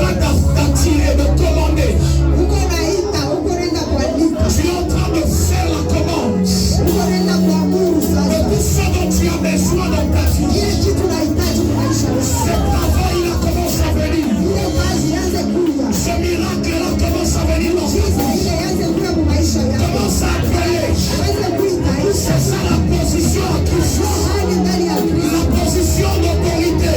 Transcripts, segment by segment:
train d'attirer, de commander. Tu es en train de faire la commande. De tout ce dont tu as besoin dans ta vie. Ce travail-là commence à venir. Ce miracle-là commence à venir dans ta vie. Commence à appeler. C'est ça la position à Christ. La position d'autorité.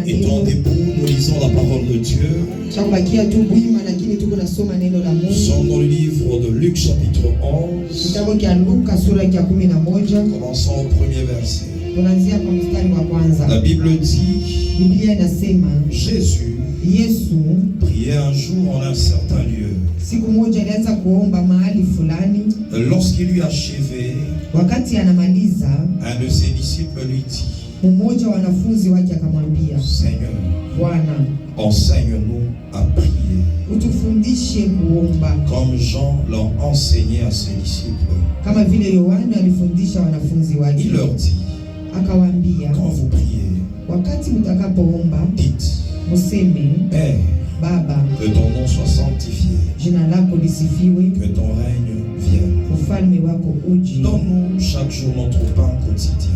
Étant debout, nous lisons la parole de Dieu. Nous sommes dans le livre de Luc chapitre 11. Commençons au premier verset. La Bible dit, Jésus priait un jour en un certain lieu. Lorsqu'il eut achevé, un de ses disciples lui dit, Seigneur, enseigne-nous à prier, comme Jean l'a enseigné à ses disciples. Il leur dit, quand vous priez, dites, Père, que ton nom soit sanctifié, que ton règne vienne. Donne-nous chaque jour notre pain quotidien.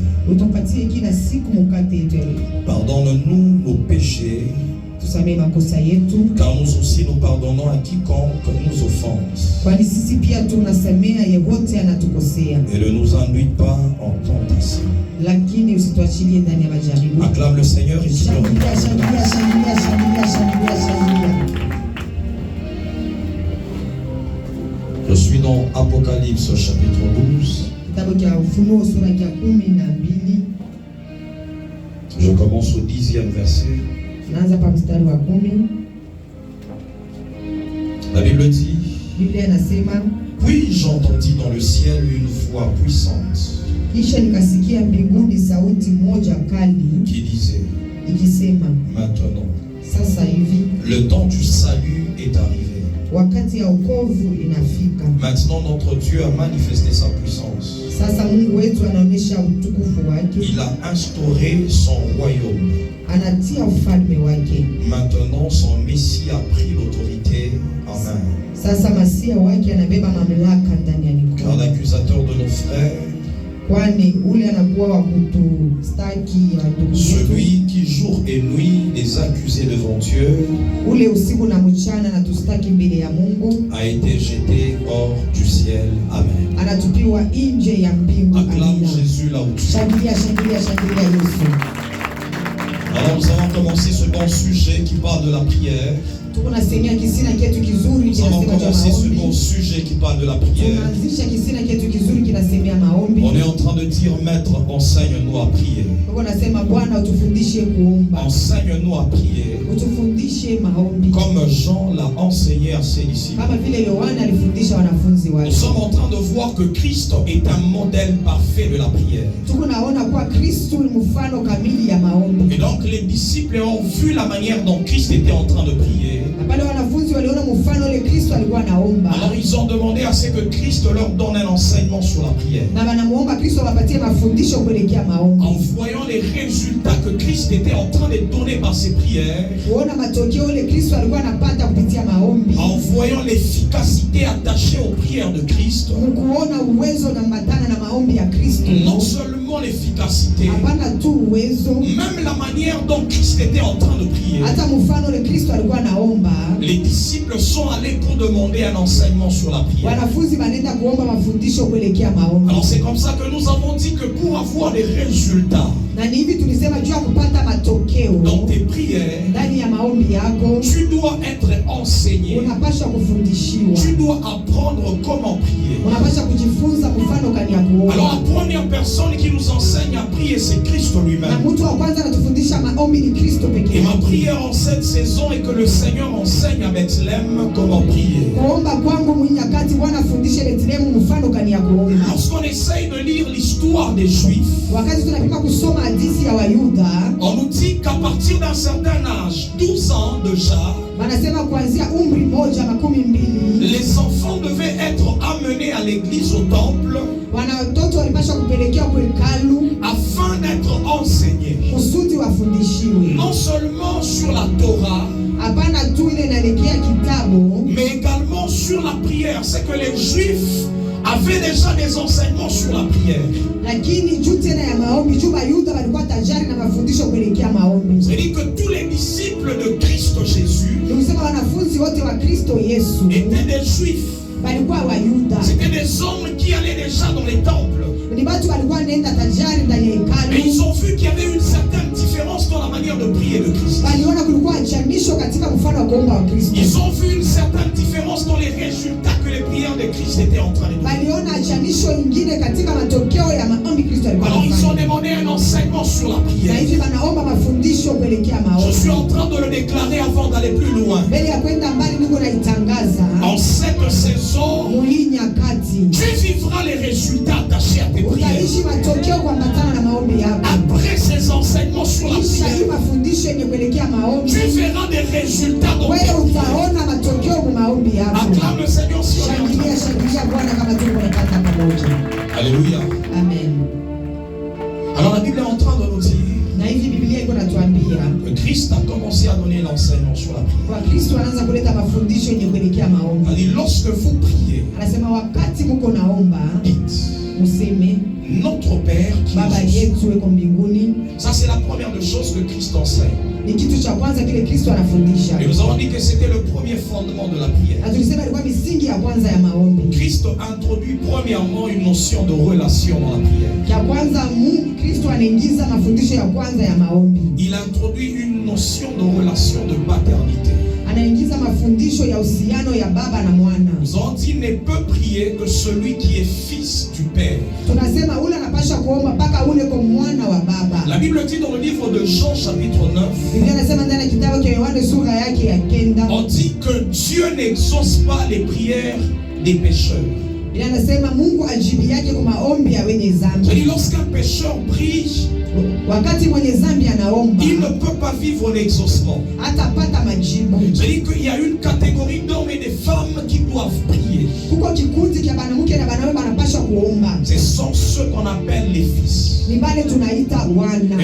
Pardonne-nous nos péchés, car nous aussi nous pardonnons à quiconque nous offense. Et ne nous induis pas en tentation. Acclame le Seigneur et dis Je suis dans Apocalypse chapitre 12. Je commence au 10e verset. La Bible dit, puis j'entendis dans le ciel une voix puissante qui disait, maintenant, le temps du salut est arrivé. Maintenant notre Dieu a manifesté sa puissance. Il a instauré son royaume. Maintenant son Messie a pris l'autorité en main. Car l'accusateur de nos frères, celui qui jour et nuit les accusait devant Dieu, a été jeté hors du ciel. Amen. Acclame Jésus là où tu es. Alors nous avons commencé ce bon sujet qui parle de la prière. Nous avons commencé ce bon sujet qui parle de la prière. On est en train de dire, Maître, enseigne-nous à prier. Enseigne-nous à prier. Comme Jean l'a enseigné à ses disciples. Nous sommes en train de voir que Christ est un modèle parfait de la prière. Et donc les disciples ont vu la manière dont Christ était en train de prier. Alors ils ont demandé à ce que Christ leur donne un enseignement sur la prière. En voyant les résultats que Christ était en train de donner par ses prières, en voyant l'efficacité attachée aux prières de Christ, non seulement l'efficacité, même la manière dont Christ était en train de prier, les disciples sont allés pour demander un enseignement sur la prière. Alors c'est comme ça que nous avons dit que pour avoir des résultats dans tes prières, tu dois être enseigné. Tu dois apprendre comment prier. Alors la première personne qui nous enseigne à prier, c'est Christ lui-même. Et ma prière en cette saison est que le Seigneur enseigne à Bethléem comment prier. Lorsqu'on essaye de lire l'histoire des Juifs, on nous dit qu'à partir d'un certain âge, 12 ans déjà, les enfants devaient être amenés à l'église, au temple, afin d'être enseignés. Non seulement sur la Torah, mais également sur la prière. C'est que les Juifs avaient déjà des enseignements sur la prière. C'est-à-dire que tous les disciples de Christ Jésus étaient des Juifs. C'était des hommes qui allaient déjà dans les temples. Et ils ont vu qu'il y avait une certaine différence dans la manière de prier de Christ. Ils ont vu une certaine différence dans les résultats que les prières de Christ étaient en train de donner. Alors ils ont demandé un enseignement sur la prière. Je suis en train de le déclarer avant d'aller plus loin. En cette saison, tu vivras les résultats attachés à tes prières. Après ces enseignements sur la prière, tu verras des résultats dans tes prières. Acclame le Seigneur si on est en train. Alléluia. Amen. Alors la Bible est en train de nous dire que Christ a commencé à donner l'enseignement sur la prière. Alors, lorsque vous priez, dites notre Père qui est aux cieux. Ça c'est la première des choses que Christ enseigne. Et nous avons dit que c'était le premier fondement de la prière. Christ introduit premièrement une notion de relation dans la prière. Il introduit une notion de relation de paternité. Nous avons dit ne peut prier que celui qui est fils du Père. La Bible dit dans le livre de Jean chapitre 9, on dit que Dieu n'exauce pas les prières des pécheurs. C'est-à-dire lorsqu'un pécheur prie, il ne peut pas vivre l'exaucement. C'est-à-dire qu'il y a une catégorie d'hommes et de femmes qui doivent prier. Ce sont ceux qu'on appelle les fils. Et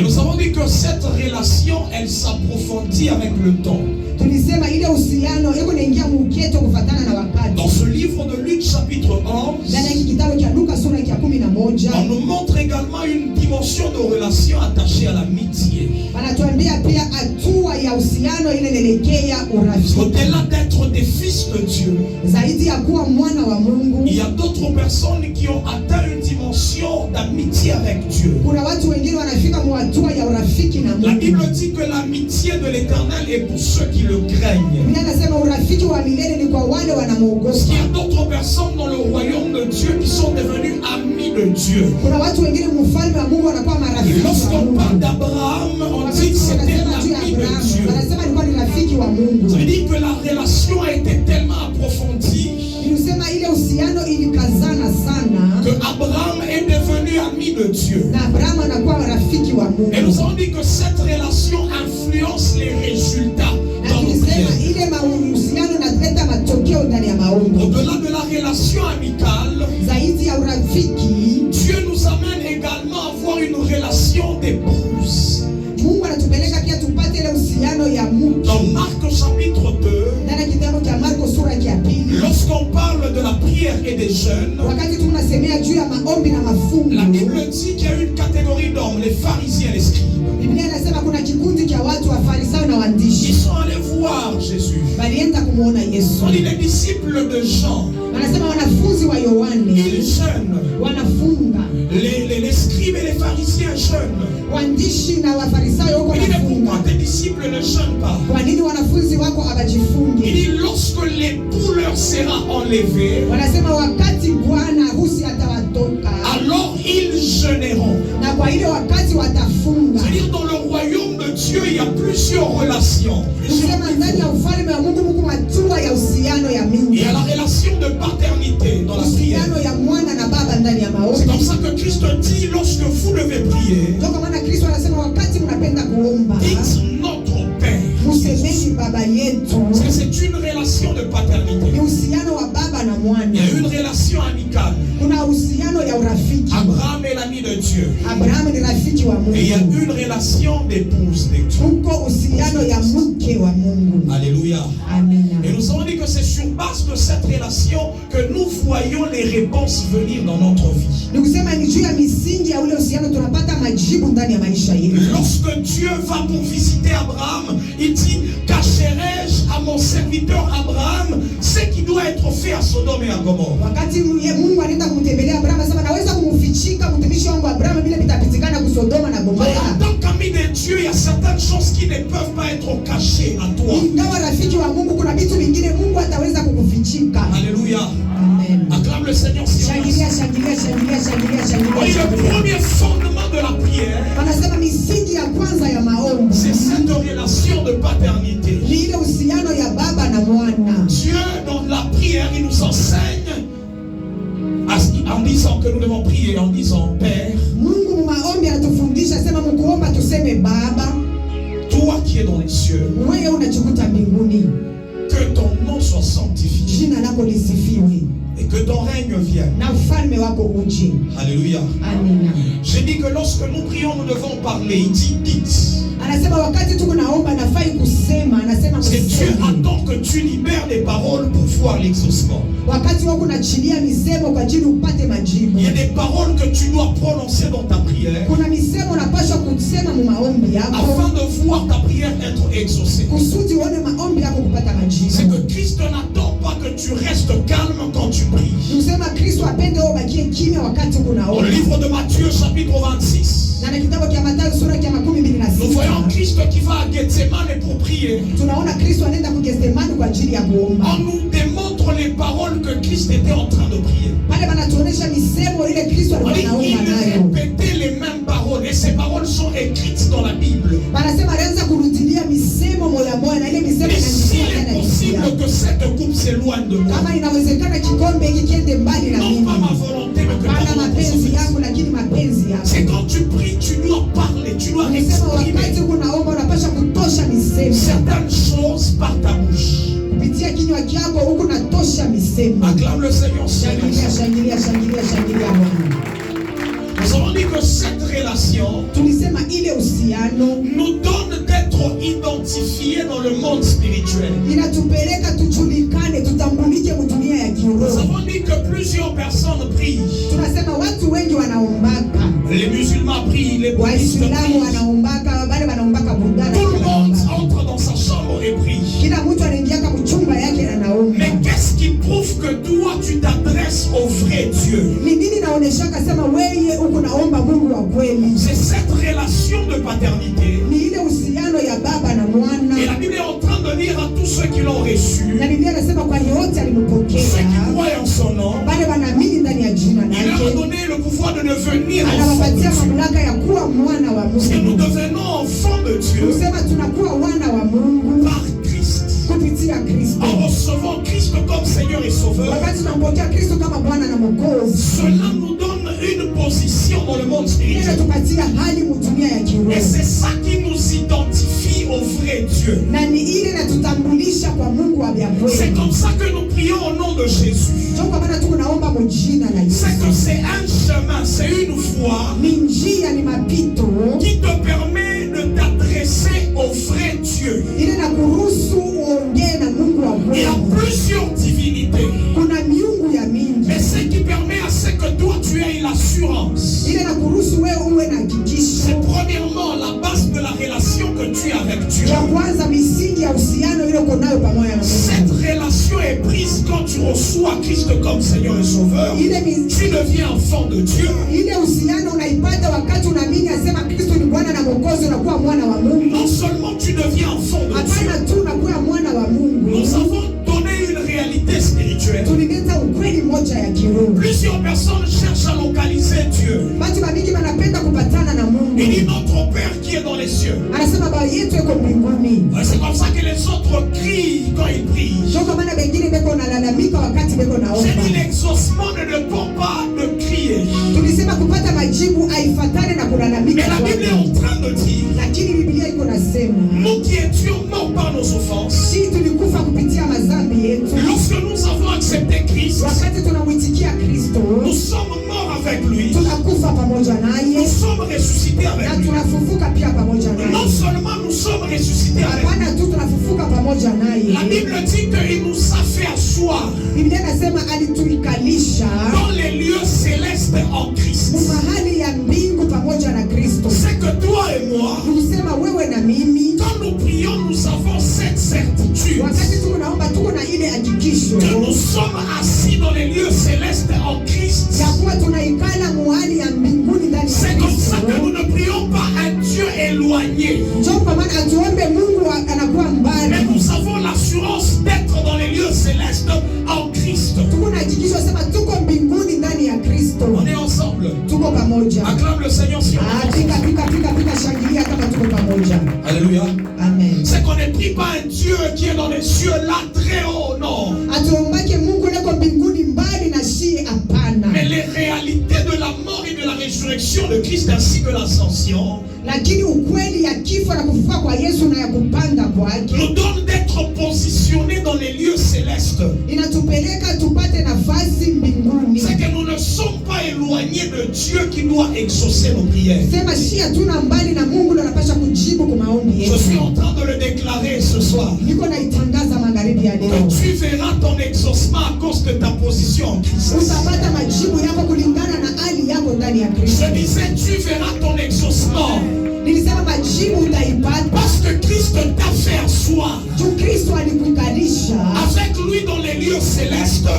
nous avons dit que cette relation, elle s'approfondit avec le temps. Dans ce livre de Luc chapitre 1, on nous montre également une dimension de relation attachée à l'amitié. Au-delà d'être des fils de Dieu, il y a d'autres personnes qui ont atteint une dimension d'amitié avec Dieu. La Bible dit que l'amitié de l'Éternel est pour ceux qui le craignent. Parce qu'il y a d'autres personnes dans le royaume de Dieu qui sont devenues amis de Dieu. Lorsqu'on parle d'Abraham, on dit que c'était l'ami de Dieu. Ça veut dire que la relation a été tellement approfondie que Abraham est devenu ami de Dieu. Et nous avons dit que cette relation influence les résultats dans nos prières. Au-delà de la relation amicale, Dieu nous amène également à avoir une relation d'épouse. Dans Marc chapitre 2, lorsqu'on parle de la prière et des jeûnes, la Bible dit qu'il y a une catégorie d'hommes, les pharisiens et les scribes. Ils sont allés voir Jésus. On dit les disciples de Jean. Ils jeûnent. Les scribes et les pharisiens jeûnent. Il dit, mais pourquoi tes disciples ne jeûnent pas? Il dit, lorsque l'époux leur sera enlevé, alors ils jeûneront. C'est-à-dire, dans le royaume de Dieu, il y a plusieurs relations. Il y a la relation de paternité dans la prière. C'est comme ça que Christ dit, lorsque vous devez prier, dites notre Père. Parce que c'est une relation de paternité. Il y a une relation amicale. Abraham est l'ami de Dieu. Et il y a une relation d'épouse de Dieu. Alléluia. Et nous avons dit que c'est sur base de cette relation que nous voyons les réponses venir dans notre vie. Lorsque Dieu va pour visiter Abraham, il dit, cacherai-je à mon serviteur Abraham ce qui doit être fait à Sodome et à Gomorrhe. En tant qu'ami de Dieu, il y a certaines choses qui ne peuvent pas être cachées à toi. Alléluia. Acclame le Seigneur. Le premier fondement de la prière, c'est cette relation de paternité. Dieu, dans la prière, il nous enseigne en disant que nous devons prier en disant Père, toi qui es dans les cieux, que ton nom soit sanctifié et que ton règne vienne. Alléluia. J'ai dit que lorsque nous prions, nous devons parler. Il dit dites. Parce que Dieu attend que tu libères des paroles pour voir l'exaucement. Il y a des paroles que tu dois prononcer dans ta prière afin de voir ta prière être exaucée. C'est que Christ n'attend pas que tu restes calme quand tu pries. Au livre de Matthieu chapitre 26, nous voyons Christ qui va à Gethsemane pour prier. On nous démontre les paroles que Christ était en train de prier. Il répétait les mêmes paroles et ces paroles sont écrites dans la Bible. Et s'il est possible que cette coupe s'éloigne de moi, non pas ma volonté, mais que ta volonté se fasse. C'est quand tu pries, tu dois parler, tu dois exprimer certaines choses par ta bouche. Acclame le Seigneur. Nous avons dit que cette relation relation nous donne d'être identifiés dans le monde spirituel. Nous avons dit que plusieurs personnes prient. Les musulmans prient, les bouddhistes prient. Tout le monde entre dans sa chambre et prie. Mais qu'est-ce qui prouve que toi tu t'adresses au vrai Dieu? C'est cette relation de paternité. Et la Bible est en train de dire à tous ceux qui l'ont reçu, ceux qui croient en son nom, il leur a donné le pouvoir de devenir enfants de Dieu. Et nous devenons enfants de Dieu par Christ. En recevant Christ comme Seigneur et Sauveur, cela nous donne une position dans le monde spirituel. Et c'est ça qui nous identifie au vrai Dieu. C'est comme ça que nous prions au nom de Jésus. C'est que c'est un chemin, c'est une voie qui te permet de t'adresser au vrai Dieu. Il y a plusieurs divinités. Mais ce qui permet à ce que toi tu aies l'assurance, c'est premièrement la base de la relation que tu as avec Dieu. Cette relation est prise quand tu reçois Christ comme Seigneur et Sauveur. Tu deviens enfant de Dieu. Non seulement tu deviens enfant de Dieu, nous avons donné une réalité spirituelle. Plusieurs personnes cherchent à localiser Dieu. Il dit notre Père qui est dans les cieux. C'est comme ça que les autres crient quand ils prient. J'ai dit l'exaucement ne dépend pas de crier. Mais la Bible est en train de dire, nous qui étions morts par nos offenses, lorsque nous avons accepté Christ, nous sommes morts avec lui. Nous sommes ressuscités avec lui. Non seulement nous sommes ressuscités avec lui, la Bible dit qu'il nous a fait asseoir dans les lieux célestes en Christ. C'est que toi et moi, quand nous prions, nous avons cette certitude que nous sommes assis dans les lieux célestes en Christ. C'est comme ça que nous ne prions pas un Dieu éloigné, mais nous avons l'assurance d'être dans les lieux célestes en Christ. On est ensemble. Acclame le Seigneur si on est ensemble. Alléluia. Amen. C'est qu'on ne prie pas un Dieu qui est dans les cieux là très haut, non. Mais les réalités de la mort et de la résurrection de Christ ainsi que l'ascension nous donne d'être positionnés dans les lieux célestes. C'est que nous ne sommes pas éloignés de Dieu qui doit exaucer nos prières. Je suis en train de le déclarer ce soir. Que tu verras ton exaucement à cause de ta position en Christ. Je disais, tu verras ton exaucement parce que Christ t'a fait asseoir avec lui dans les lieux célestes à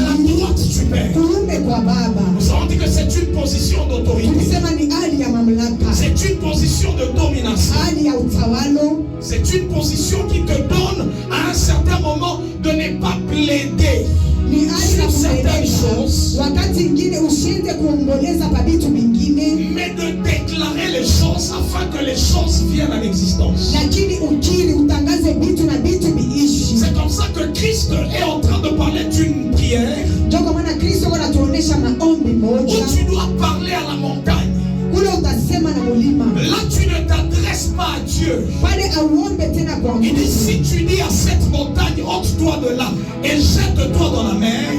la droite du Père. Nous avons dit que c'est une position d'autorité, c'est une position de domination, c'est une position qui te donne à un certain moment de ne pas plaider sur certaines choses, mais de déclarer les choses afin que les choses viennent à l'existence. C'est comme ça que Christ est en train de parler d'une prière où tu dois parler à la montagne. Là tu ne t'adresses pas à Dieu. Il dit, si tu dis à cette montagne, ôte-toi de là et jette-toi dans la mer,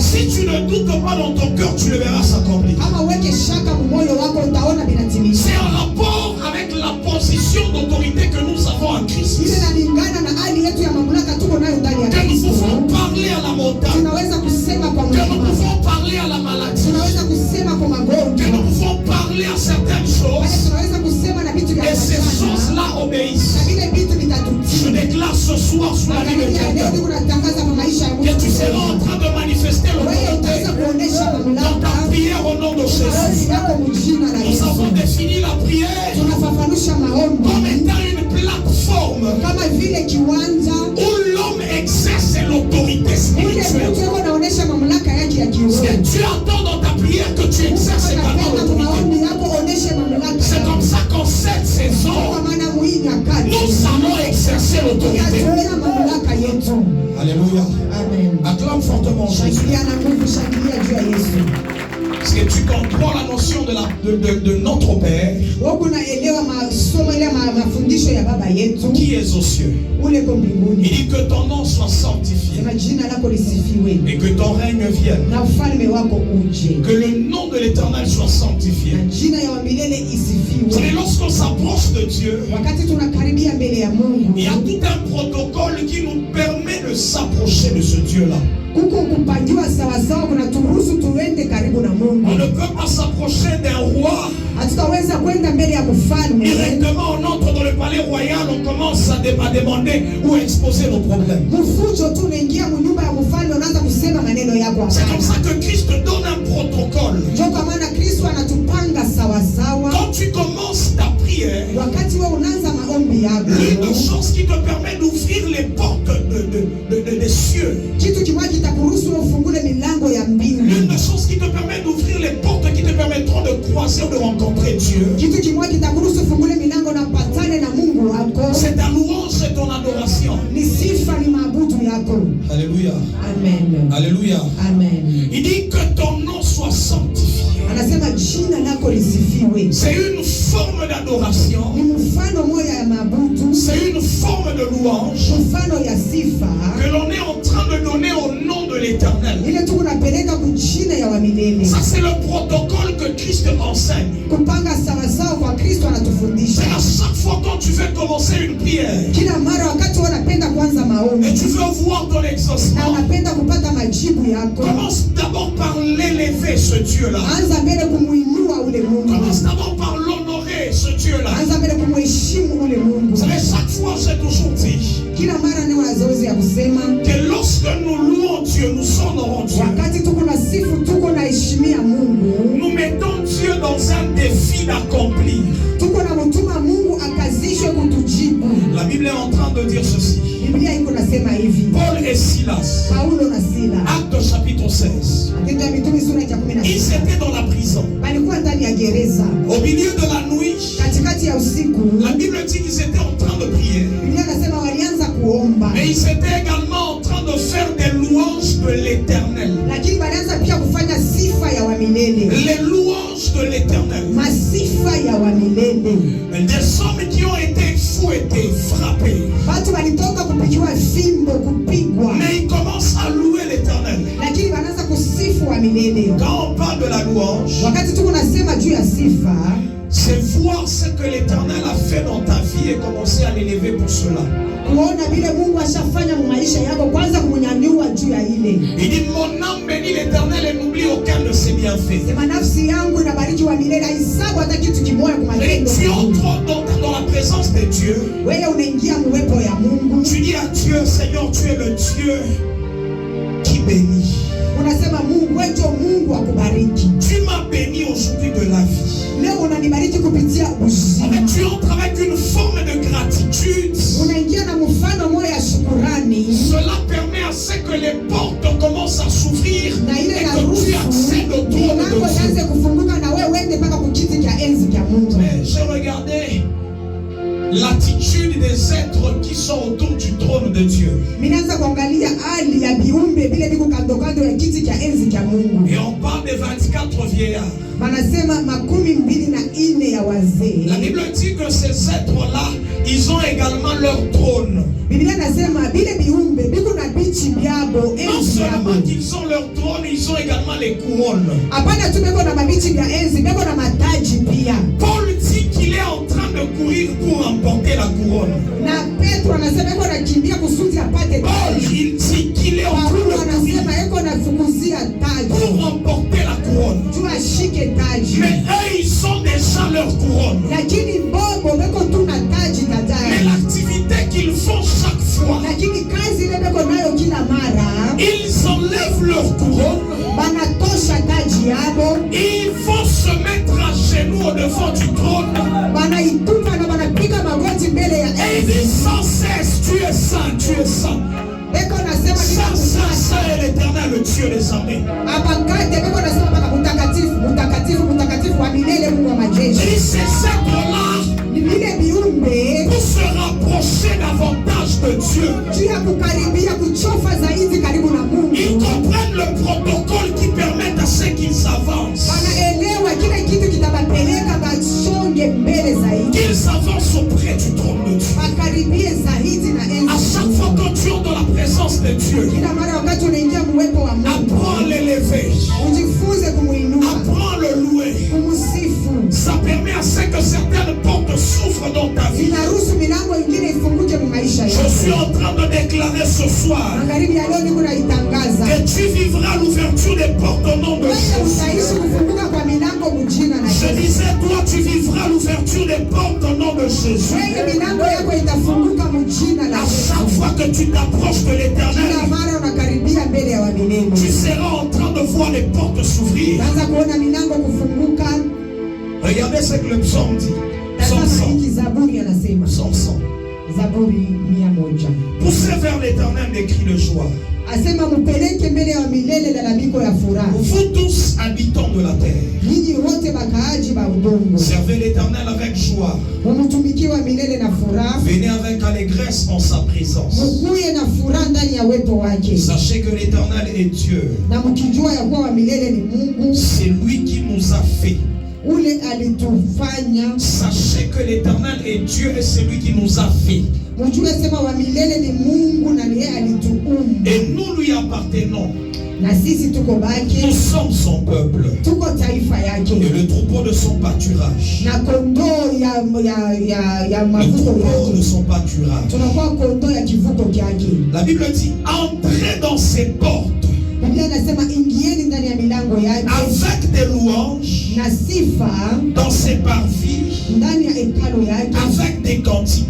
Si tu ne doutes pas dans ton cœur, tu le verras s'accomplir. C'est en rapport avec la position d'autorité que nous avons en Christ. Que nous pouvons parler à la montagne. Que nous pouvons parler à la maladie. Que nous pouvons parler à certaines choses. Et ces choses-là obéissent. Je déclare ce soir sur la vie de quelqu'un que tu seras en train de manifester l'autorité dans ta prière au nom de Jésus. Nous avons défini la prière comme étant une plateforme où l'homme exerce l'autorité spirituelle. Et tu attends dans ta prière que tu exerces également l'autorité. C'est comme ça qu'en cette saison, nous allons exercer l'autorité. Alléluia. Amen. Acclame fortement Jésus. Est-ce que tu comprends la notion de notre Père qui est aux cieux? Il dit que ton nom soit sanctifié et que ton règne vienne. Que le nom de l'Éternel soit sanctifié. Vous savez, lorsqu'on s'approche de Dieu, il y a tout un protocole qui nous permet de s'approcher de ce Dieu-là. On ne peut pas s'approcher d'un roi. Directement on entre dans le palais royal, on commence à demander ou exposer nos problèmes. C'est comme ça que Christ donne un protocole. Quand tu commences ta prière, l'une des choses qui te permet d'ouvrir les portes des cieux, l'une des choses qui te permet d'ouvrir les portes qui te permettront de croiser ou de rencontrer Dieu, c'est ta louange et ton adoration. Alléluia. Amen. Alléluia. Amen. Il dit que ton nom soit sanctifié. C'est une forme d'adoration. C'est une forme de louange que l'on est en train de donner au nom de l'Éternel. Ça, c'est le protocole que Christ enseigne. C'est à chaque fois quand tu veux commencer une prière et tu veux voir ton exaucement, commence d'abord par l'élever, ce Dieu-là. Commence d'abord par l'honorer, ce Dieu-là. Vous savez, chaque fois j'ai toujours dit que lorsque nous louons Dieu, nous honorons Dieu, nous mettons Dieu dans un défi d'accomplir. La Bible est en train de dire ceci. Paul et Silas, Acte chapitre 16. Ils étaient dans la prison. Au milieu de la nuit, la Bible dit qu'ils étaient en train de prier. Mais ils étaient également en train de faire des louanges de l'Éternel. Les louanges de l'Éternel. Des hommes qui ont été fouettés, frappés. Mais ils commencent à louer l'Éternel. Quand on parle de la louange, c'est voir ce que l'Éternel a fait dans ta vie et commencer à l'élever pour cela. Il dit, mon âme bénit l'Éternel et n'oublie aucun de ses bienfaits. Et tu entres dans la présence de Dieu. Tu dis à Dieu, Seigneur, tu es le Dieu qui bénit. Tu m'as béni aujourd'hui de la vie. Mais tu entres avec une forme de gratitude. Cela permet à ce que les portes commencent à s'ouvrir et que tu accèdes au trône de Dieu. Mais j'ai regardé l'attitude des êtres qui sont autour du trône de Dieu. Et on parle des 24 vieillards. La Bible dit que ces êtres-là, ils ont également leur trône. Non seulement qu'ils ont leur trône, ils ont également les couronnes. Paul dit qu'il est en train de courir pour remporter la couronne. Paul, il dit qu'il est en train de courir pour remporter la couronne. Mais eux, ils ont déjà leur couronne. Mais l'activité qu'ils font chaque fois, ils enlèvent leur couronne. Ils vont se mettre à genoux au devant du trône. Et ils disent sans cesse, tu es saint, tu es saint. Saint, saint, saint est l'Éternel, le Dieu des armées. Et ces êtres-là, pour se rapprocher davantage de Dieu, ils comprennent le protocole qui permet à ceux qu'ils avancent. Qu'ils avancent auprès du trône de Dieu. À chaque fois que tu es dans la présence de Dieu, apprends à l'élever, apprends à le louer. Ça permet à ce que certaines portes s'ouvrent dans ta vie. Je suis en train de déclarer ce soir que tu vivras l'ouverture des portes au nom de Jésus. Je disais, toi tu vivras l'ouverture des portes au nom de Jésus. À chaque fois que tu t'approches de l'Éternel, tu seras en train de voir les portes s'ouvrir. Regardez ce que le psaume dit. Psaume 100. Poussez vers l'Éternel des cris de joie. Vous tous habitants de la terre, servez l'Éternel avec joie. Venez avec allégresse en sa présence. Sachez que l'Éternel est Dieu. C'est lui qui nous a fait. Sachez que l'Éternel est Dieu et c'est lui qui nous a fait. Et nous lui appartenons. Nous sommes son peuple et le troupeau de son pâturage. Le troupeau de son pâturage. La Bible dit, entrez dans ses portes avec des louanges, dans ses parvis, avec des cantiques.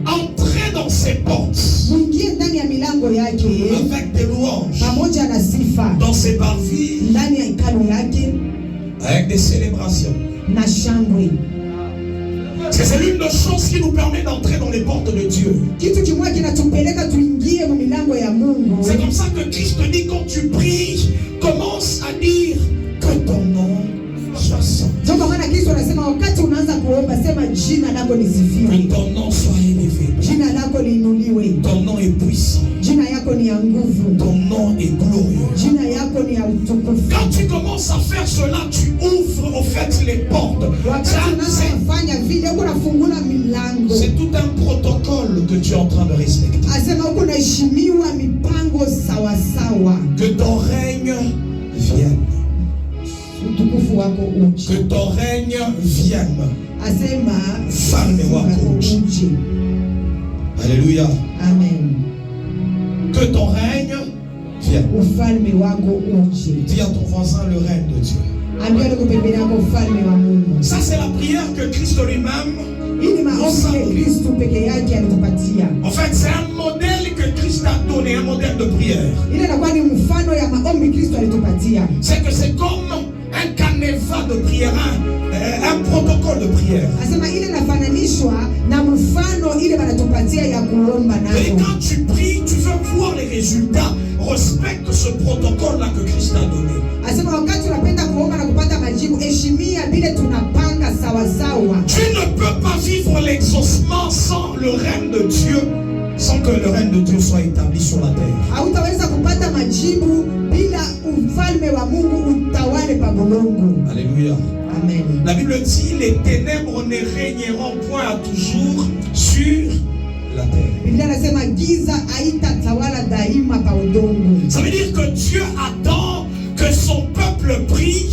Entrez dans ses portes avec des louanges, dans ses parvis, avec des célébrations. C'est l'une des choses qui nous permet d'entrer dans les portes de Dieu. C'est comme ça que Christ te dit, quand tu pries, commence à dire que ton nom soit saint. Que ton nom soit élevé. Ton nom est puissant. Ton nom est glorieux. Quand tu commences à faire cela, tu ouvres au fait les portes. C'est tout un protocole que tu es en train de respecter. Que ton règne vienne. Que ton règne vienne. Alléluia. Amen. Que ton règne vienne. Dis à ton voisin le règne de Dieu. Ça c'est la prière que Christ lui-même. En fait, c'est un modèle que Christ a donné, un modèle de prière. C'est que c'est comme un canevas de prière, un protocole de prière. Et quand tu pries, tu veux voir les résultats, respecte ce protocole-là que Christ a donné. Tu ne peux pas vivre l'exaucement sans le règne de Dieu, sans que le règne de Dieu soit établi sur la terre. Alléluia. Amen. La Bible dit, les ténèbres ne régneront point à toujours sur la terre. Ça veut dire que Dieu attend que son peuple prie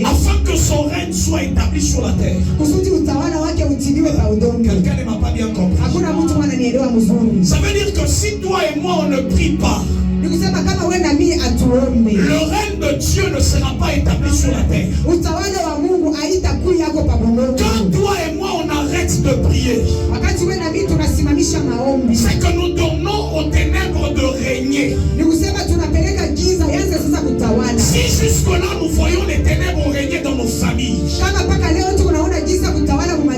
afin que son règne soit établi sur la terre. Quelqu'un ne m'a pas bien compris. Ça veut dire que si toi et moi on ne prie pas, le règne de Dieu ne sera pas établi sur la terre. Quand toi et moi on arrête de prier, c'est que nous donnons aux ténèbres de régner. Si jusque-là nous voyons les ténèbres régner dans nos familles,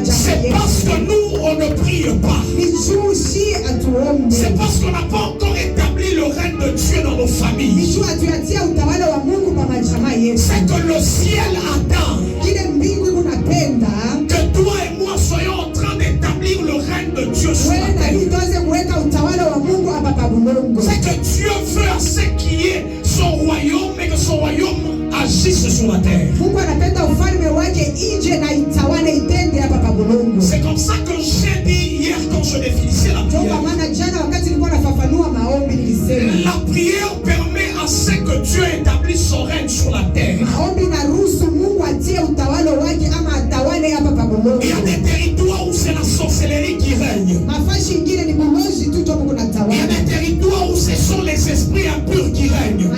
c'est parce que nous on ne prie pas. C'est parce qu'on n'a pas encore établi le règne de Dieu dans nos familles. C'est que le ciel attend que toi et moi soyons en train d'établir le règne de Dieu sur la terre. C'est que Dieu veut à ce qu'il y ait son royaume, mais que son royaume agisse sur la terre. C'est comme ça que j'ai dit hier quand je définissais la prière. La prière permet à ce que Dieu établisse son règne sur la terre. Il y a des territoires où c'est la sorcellerie qui règne. Il y a des territoires où ce sont les esprits impurs qui règnent.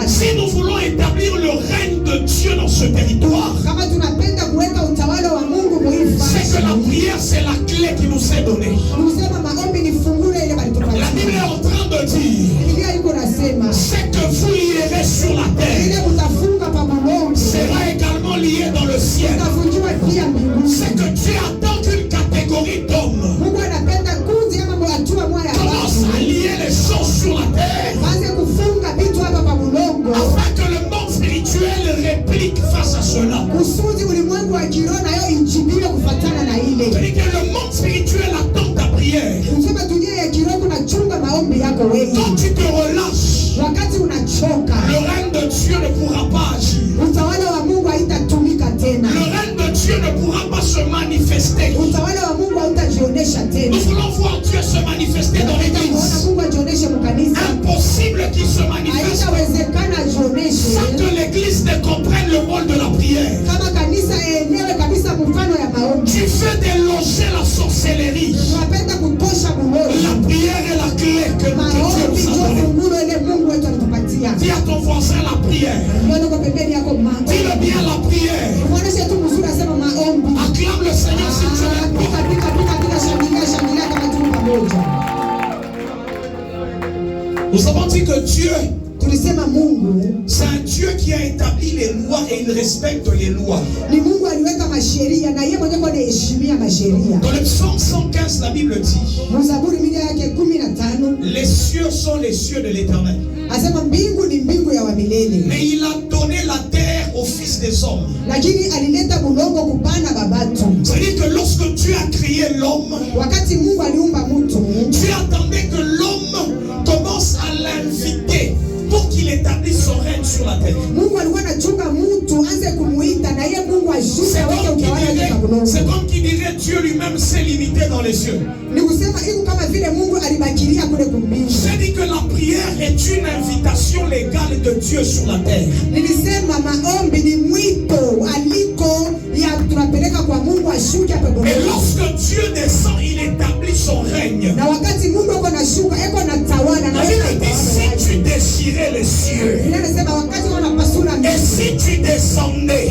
Si nous voulons établir le règne de Dieu dans ce territoire, c'est que la prière, c'est la clé qui nous est donnée. La Bible est en train de dire, c'est que vous lierez sur la terre sera également lié dans le ciel. C'est que Dieu attend qu'une catégorie d'hommes commence à lier les choses sur la terre afin que le monde spirituel réplique face à cela. C'est-à-dire que le monde spirituel attend ta prière. Quand tu te relâches, le règne de Dieu ne pourra pas agir. Le règne de Dieu ne pourra pas se manifester. Nous voulons voir Dieu se manifester dans l'église. Impossible qu'il se manifeste sans que l'église ne comprenne le rôle de la prière. Tu veux déloger la sorcellerie. La prière est la clé que Dieu nous a donnée. Dis à ton voisin la prière. Dis-le bien la prière. Acclame le Seigneur si tu l'aimes. Nous avons dit que Dieu, c'est un Dieu qui a établi les lois et il respecte les lois. Dans le psaume 115, la Bible dit, les cieux sont les cieux de l'Éternel. Mais il a donné la terre au fils des hommes. C'est-à-dire que lorsque Dieu a créé l'homme, Dieu attendait que l'homme commence à l'inviter pour qu'il établisse son règne sur la terre. C'est comme qui dirait Dieu lui-même s'est limité dans les cieux. J'ai dit que la prière est une invitation légale de Dieu sur la terre. Et lorsque Dieu descend, il établit son règne. Il dit, si tu désirais les cieux, et si tu descendais,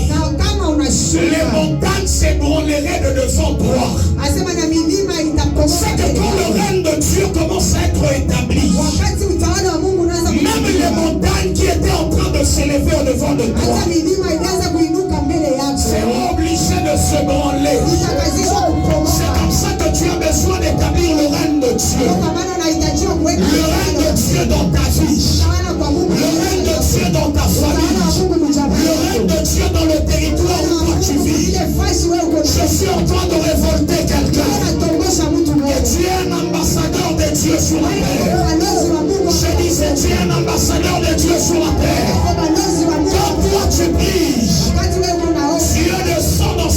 les montagnes s'ébranleraient de devant toi. C'est que quand le règne de Dieu commence à être établi, même les montagnes qui étaient en train de s'élever au devant de toi seront obligées de se branler. C'est comme ça que tu as besoin d'établir le règne de Dieu. Le règne de Dieu dans ta vie. Le règne de Dieu dans ta famille. Le règne de Dieu dans le territoire où toi tu vis. Je suis en train de révolter quelqu'un. Et tu es un ambassadeur de Dieu sur la terre. Je disais, tu es un ambassadeur de Dieu sur la terre. Quand toi tu pries, Dieu descend dans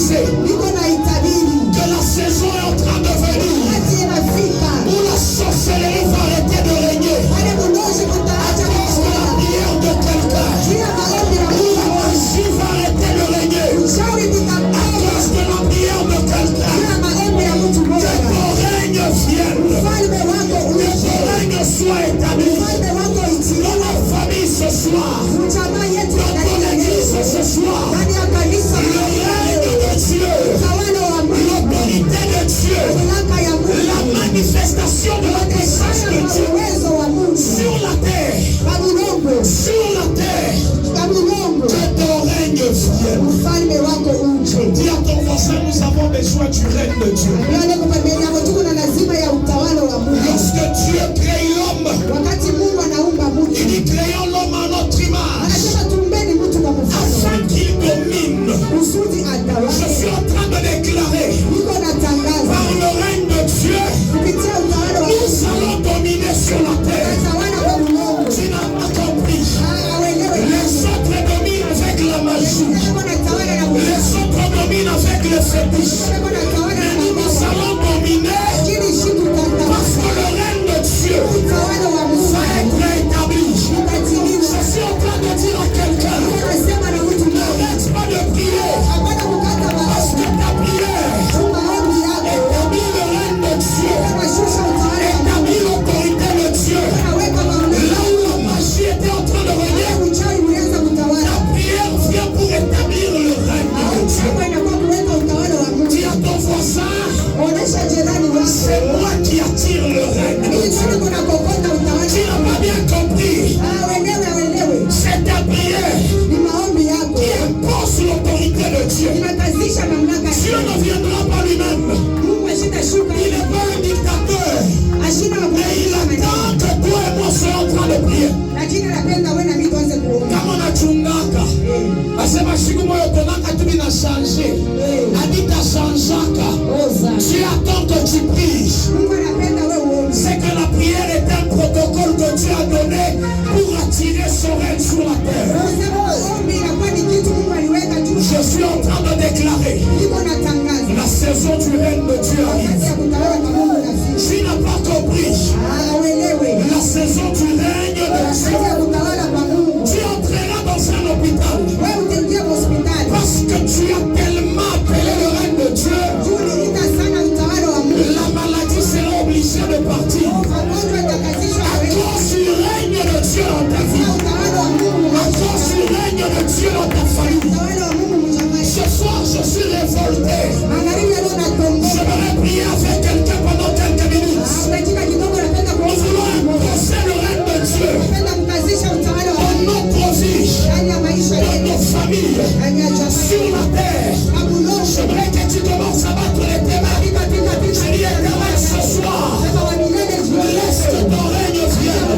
prophétiser que la saison est en train de venir où la sorcellerie va arrêter de régner à cause de la prière de quelqu'un, où la magie va arrêter de régner à cause de la prière de quelqu'un. Que ton règne vienne, que ton règne soit établi dans la famille ce soir, dans ton église ce soir. Le règne de Dieu, l'autorité de Dieu, la manifestation de la puissance de Dieu sur la terre, que ton règne vienne. Dis à ton voisin, nous avons besoin du règne de Dieu. Lorsque Dieu crée l'homme, il dit créons l'homme à notre image afin qu'il domine. Je suis en train de déclarer par le règne de Dieu, nous allons dominer sur la terre. Tu n'as pas compris. Les autres dominent avec la magie, les autres dominent avec le fétiche, mais nous allons dominer parce que le règne de Dieu va être établi. Je suis en train de dire à quelqu'un, n'arrête pas de prier, parce que ta prière établit le règne de Dieu, établit l'autorité de Dieu. Là où la magie était en train de régner, ta prière vient pour établir le règne de Dieu. Dis à ton voisin, c'est moi qui attire le règne de Dieu. Tu n'as pas bien compris. C'est ta prière qui impose l'autorité de Dieu. Dieu ne viendra pas lui-même. Il n'est pas un dictateur. Mais il attend que toi et moi soyons en train de prier. Kama nachungaka asema siku moyo konaka tu bina changer adita changeaka. Tu attends que tu pries. C'est que la prière est un protocole que Dieu a donné pour attirer son règne sur la terre. Je suis en train de déclarer la saison du règne de Dieu arrive. Tu n'as pas compris. La saison du règne de Dieu. Tu entreras dans un hôpital parce que tu as tellement appelé le règne de Dieu. La maladie sera obligée de partir à cause du règne de Dieu dans ta vie, à cause du règne de Dieu dans ta famille. Ce soir, je suis révolté. Je vais prier avec quelqu'un pendant quelques minutes. Nous voulons imposer le règne de Dieu dans notre vie, dans nos familles, sur la terre. J'aimerais que tu commences à battre les témoins. Je dis à ce soir, laisse que ton règne vienne.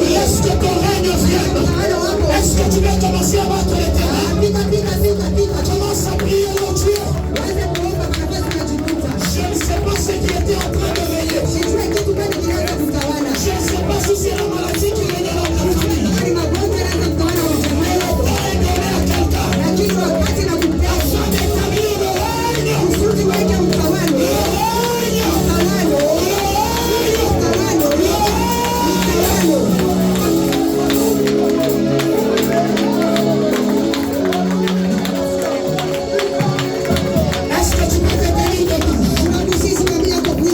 Laisse que ton règne vienne. Est-ce que tu veux commencer à battre les témoins? Commence à prier mon Dieu. Je ne sais pas ce qui était en train de veiller. Je ne sais pas si c'est la maladie qui régnait dans ta famille. Mais le temps est donné à quelqu'un afin d'établir le règne. Est-ce que tu peux te tenir debout?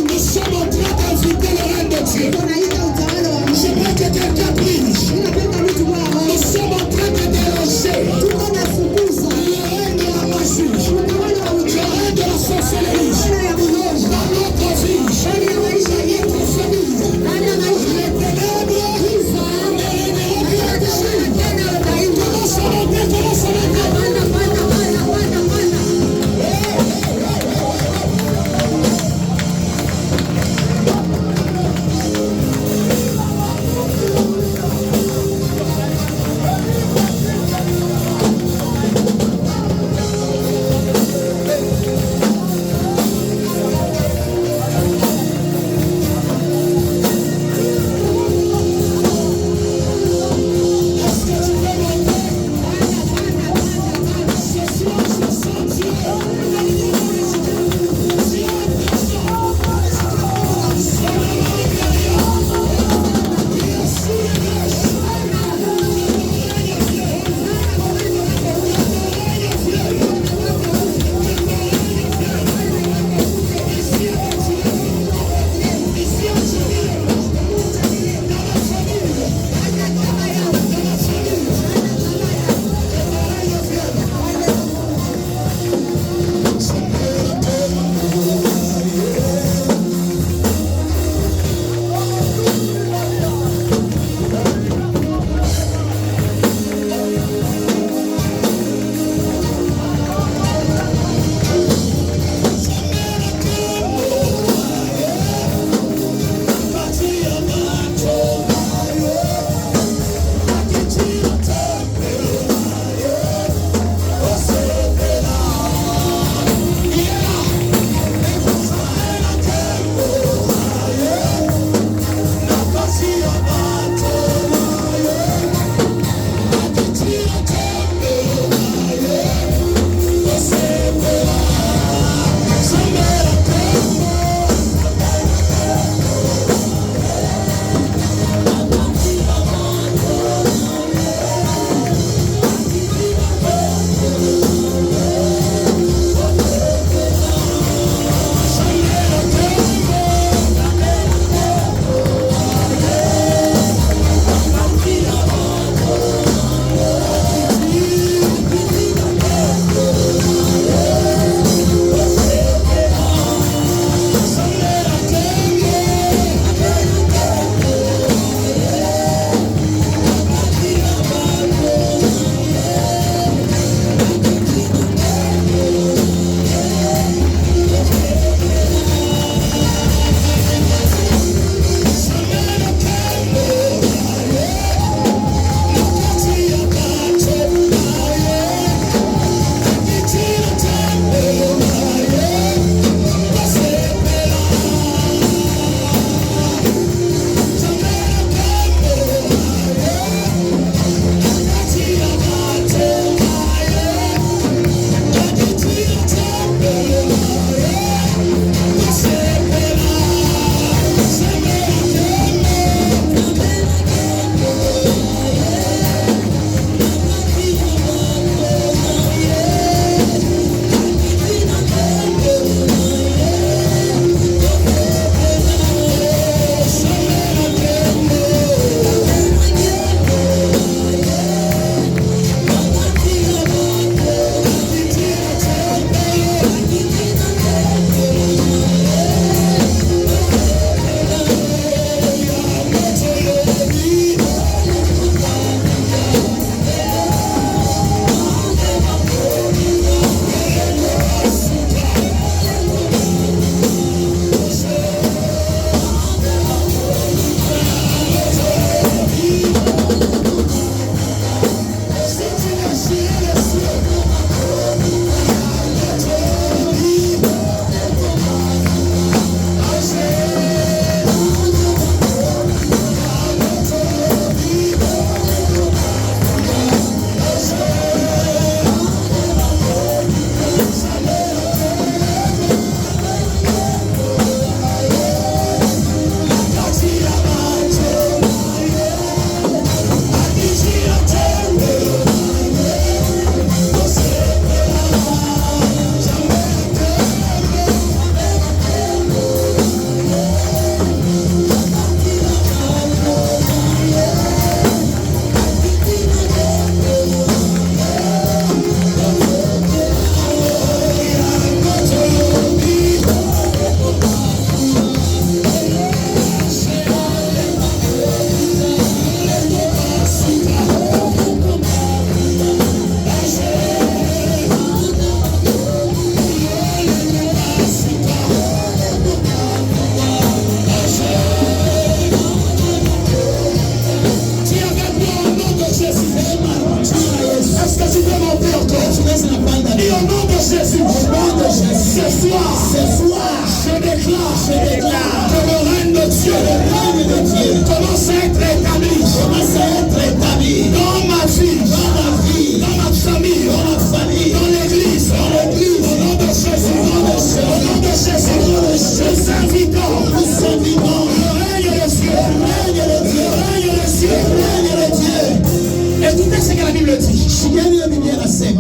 le dit.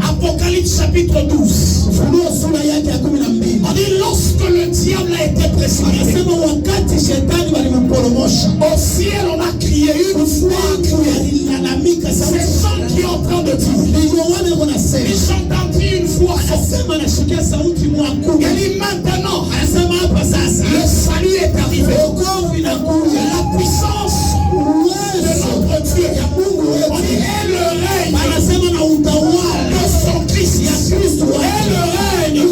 Apocalypse chapitre 12. On dit lorsque le diable a été précipité, au ciel on a crié une fois. Ces gens qui sont en train de dire, ils sont entendu une fois. Il dit maintenant, le salut est arrivé. La puissance de notre Dieu, on dit, est le règne de son Christ. Est le règne de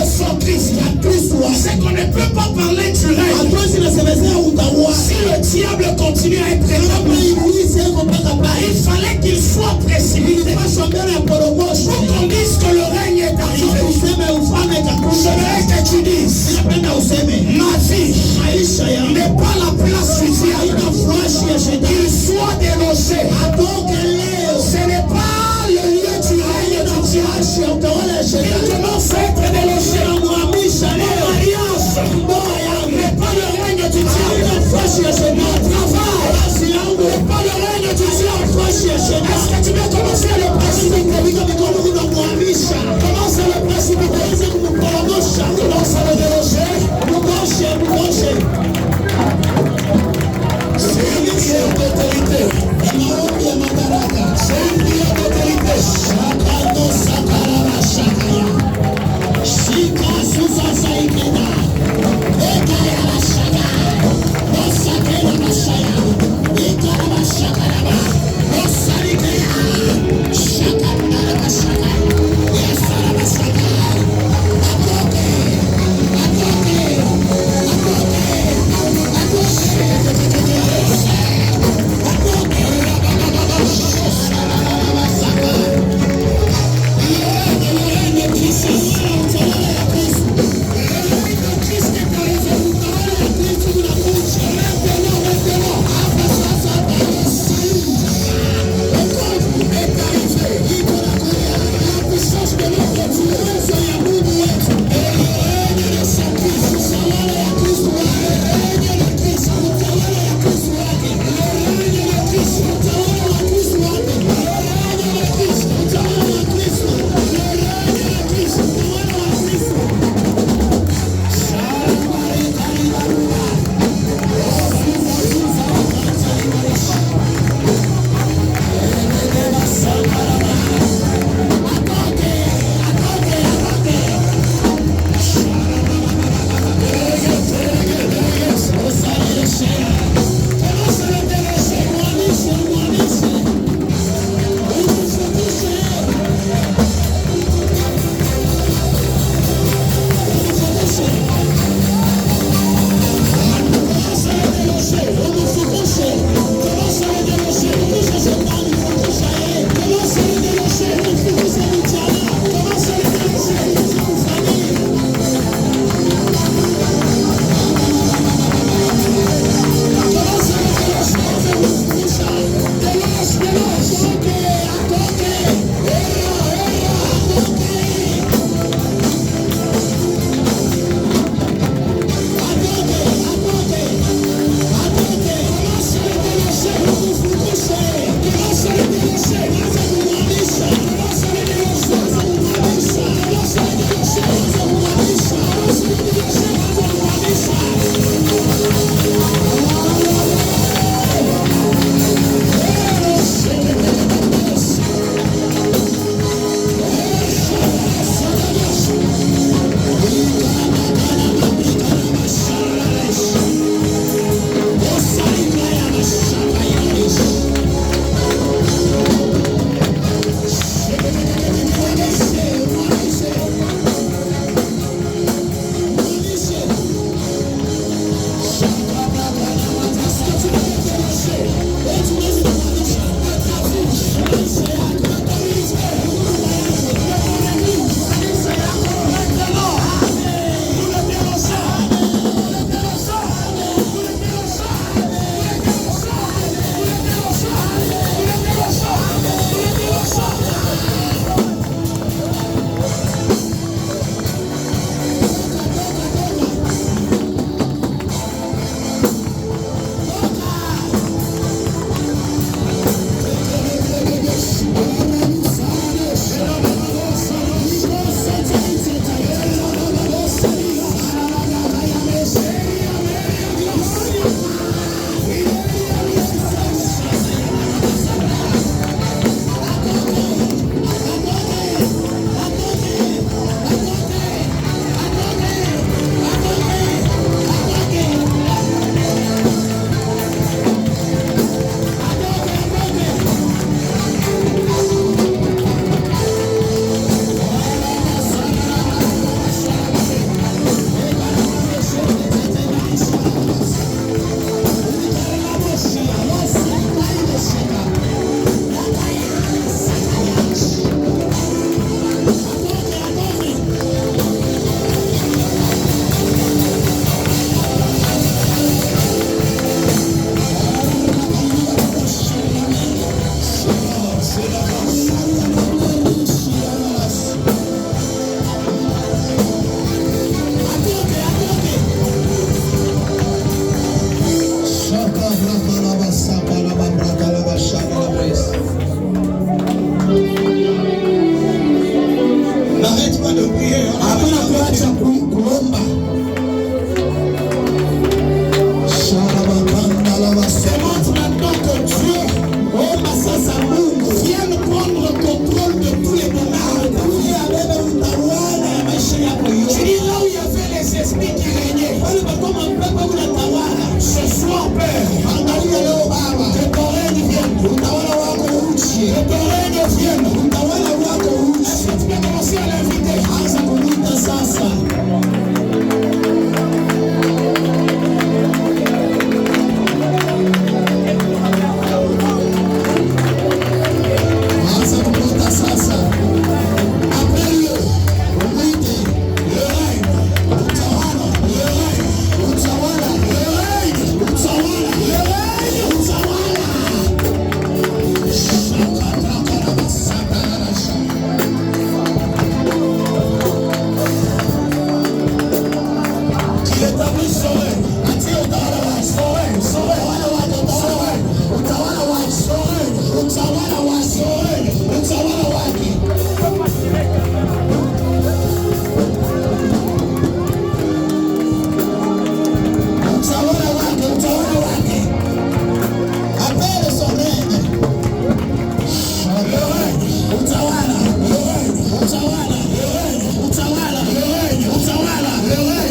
son Christ. C'est qu'on ne peut pas parler du règne si le diable continue à être présent. Il fallait qu'il soit précipité pour qu'on dise que le règne est arrivé. Je veux que tu dises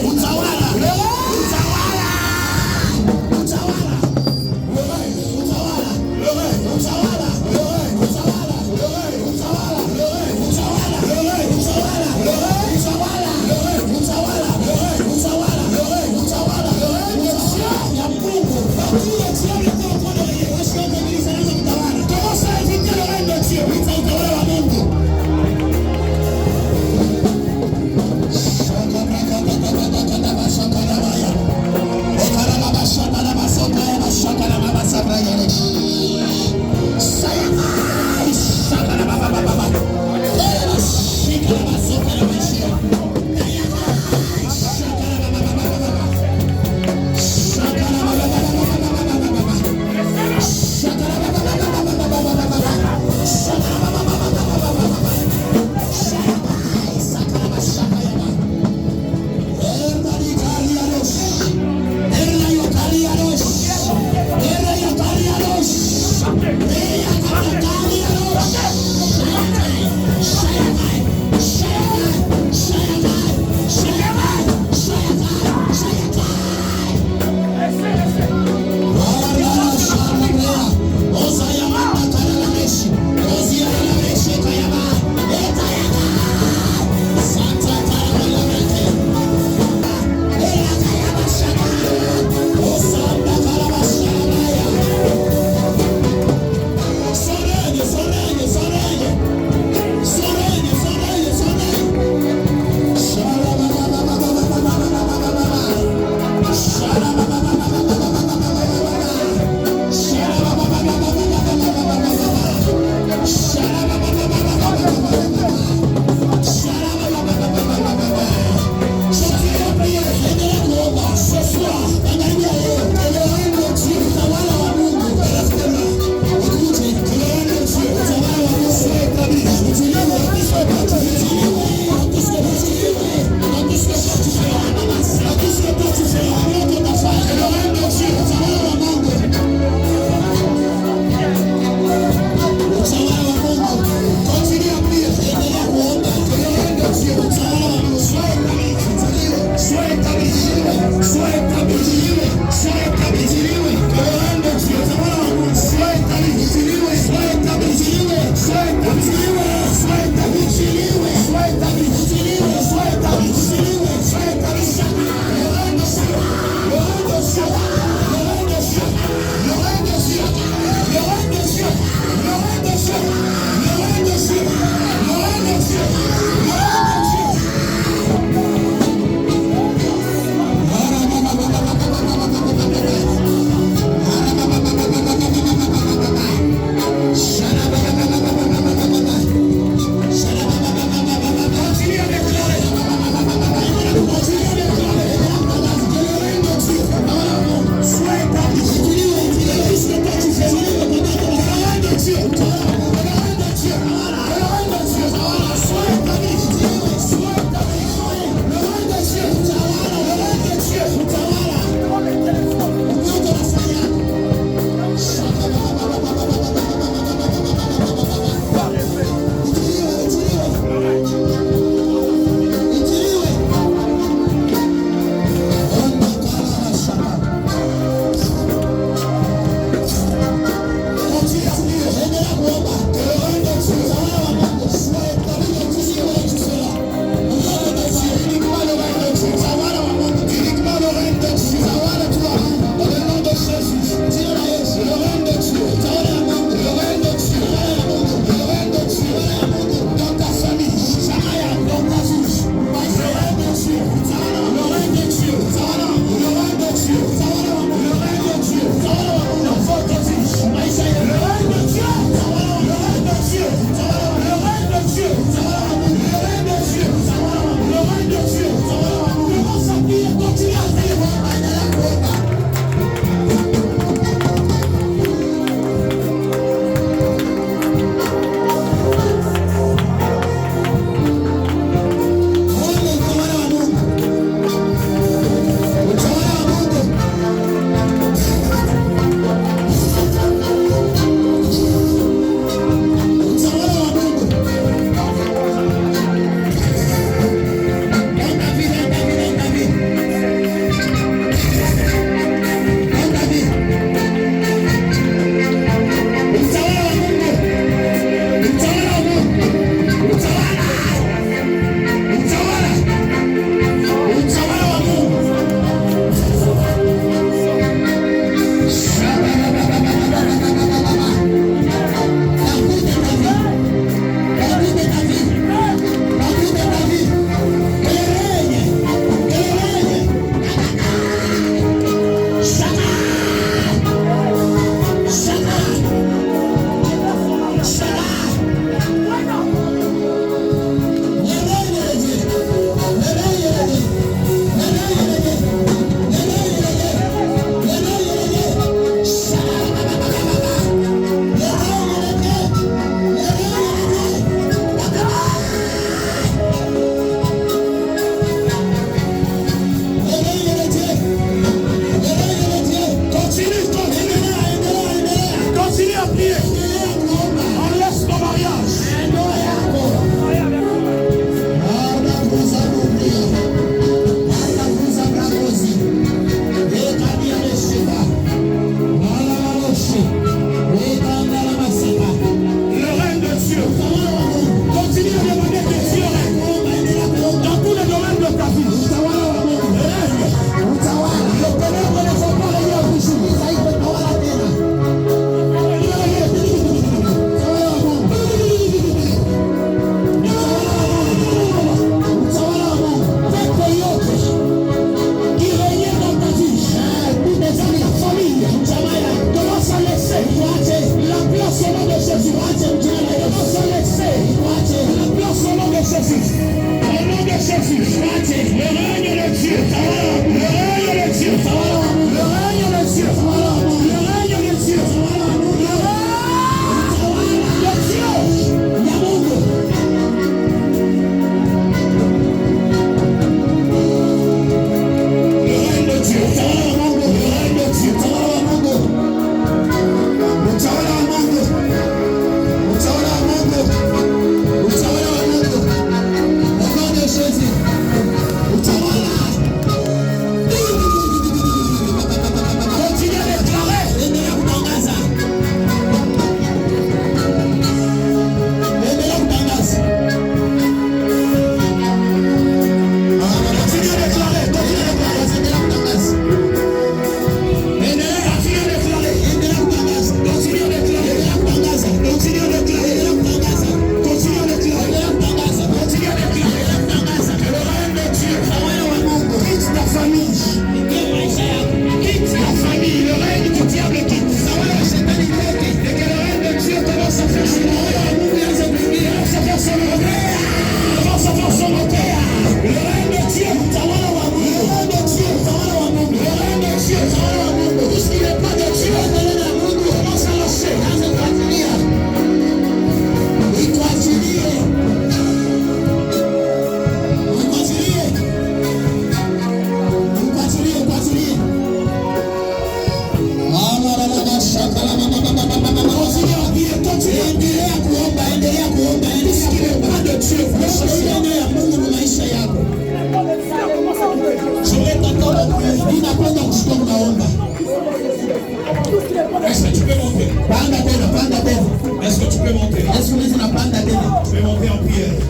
Utawala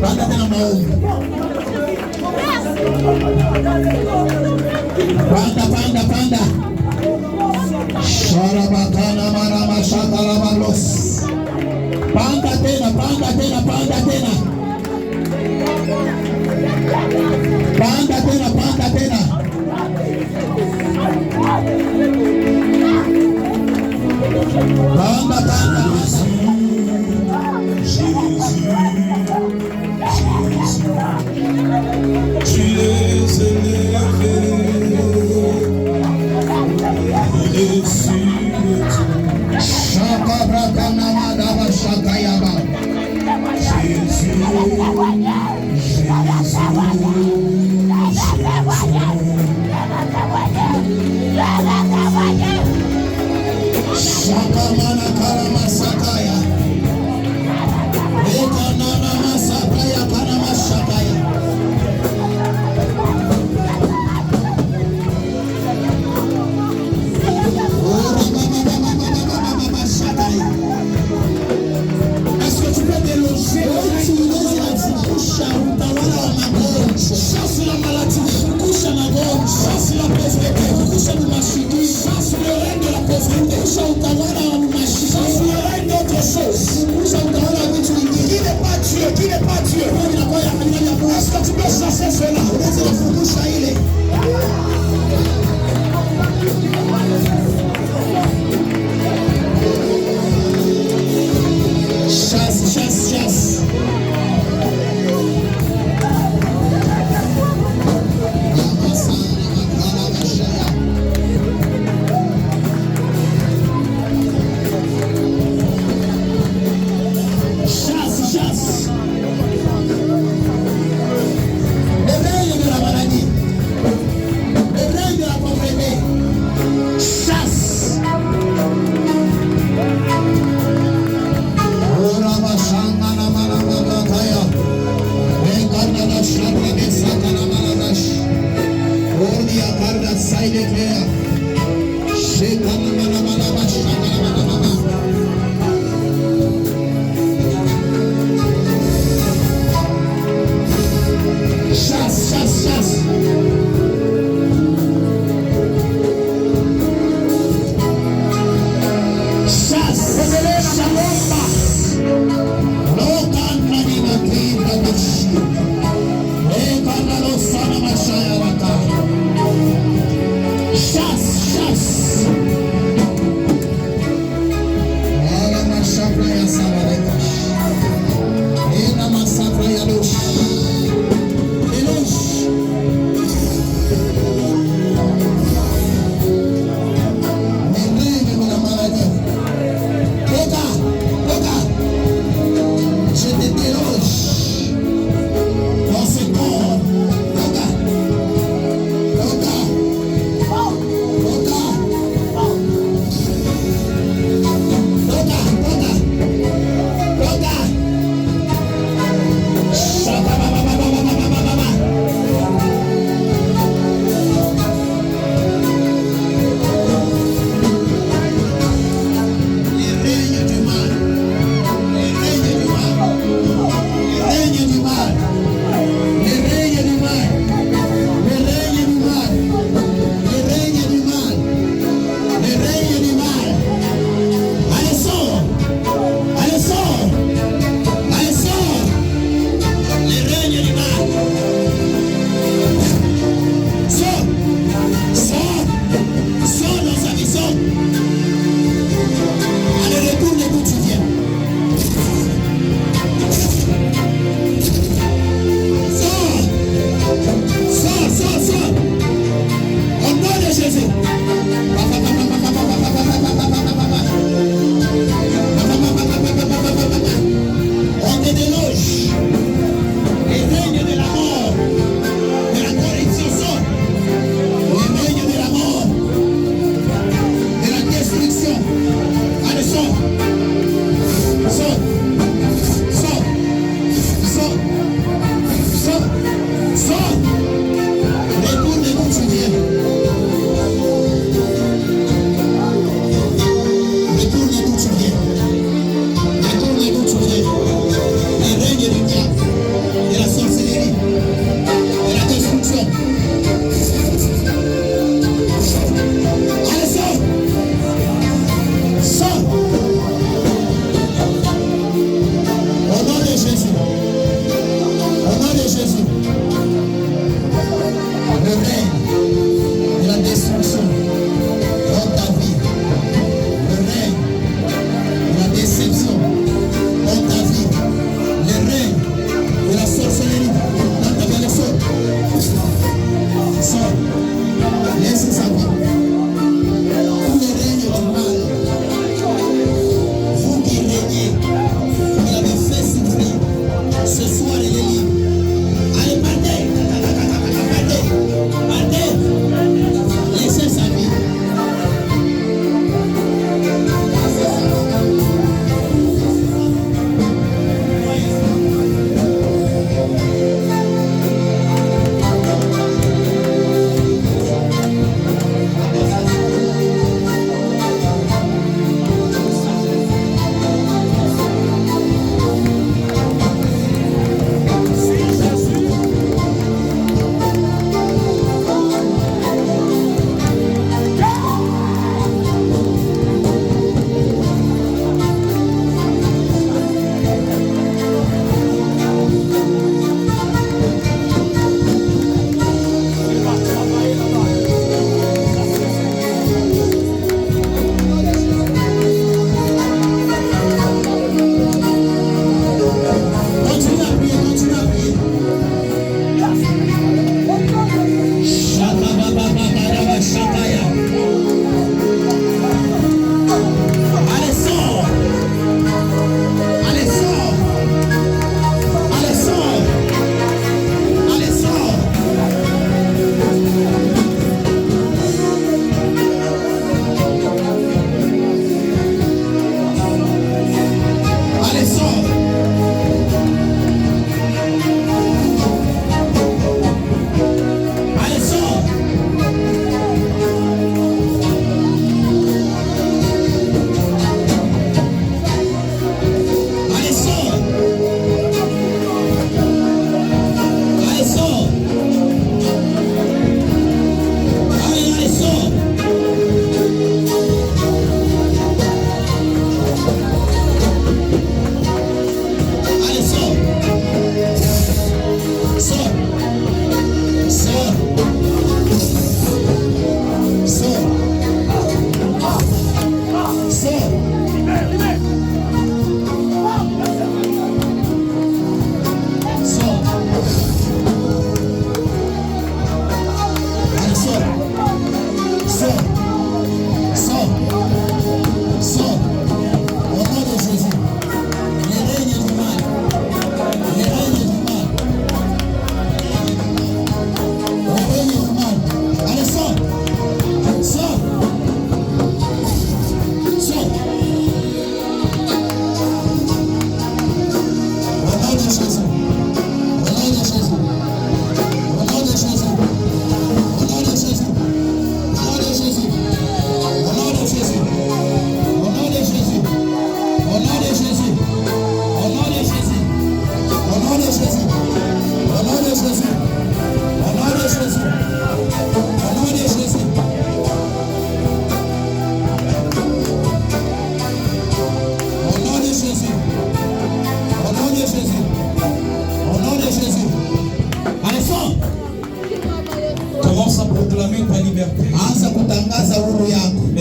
Panda tena maombi. Panda. Sharabakana marama shakarabalos. Panda tena. Panda tena. Panda tena. Tu es élevé, au-dessus de tout. Shakabrakanamadawa shakayaba. Jésus. Shakamana karama sakaya. Ekanana masakaya kanama shakaya. Est-ce que tu peux déloger chasse la maladie, couche la mort, chasse la pauvreté, couche le machidi, chasse le règne de la pauvreté, chasse le règne d'autre chose. Qui n'est pas Dieu? Est-ce que tu peux chasser cela? Chasse. Le règne de la maladie, le règne de la pauvreté, chasse. Chasse.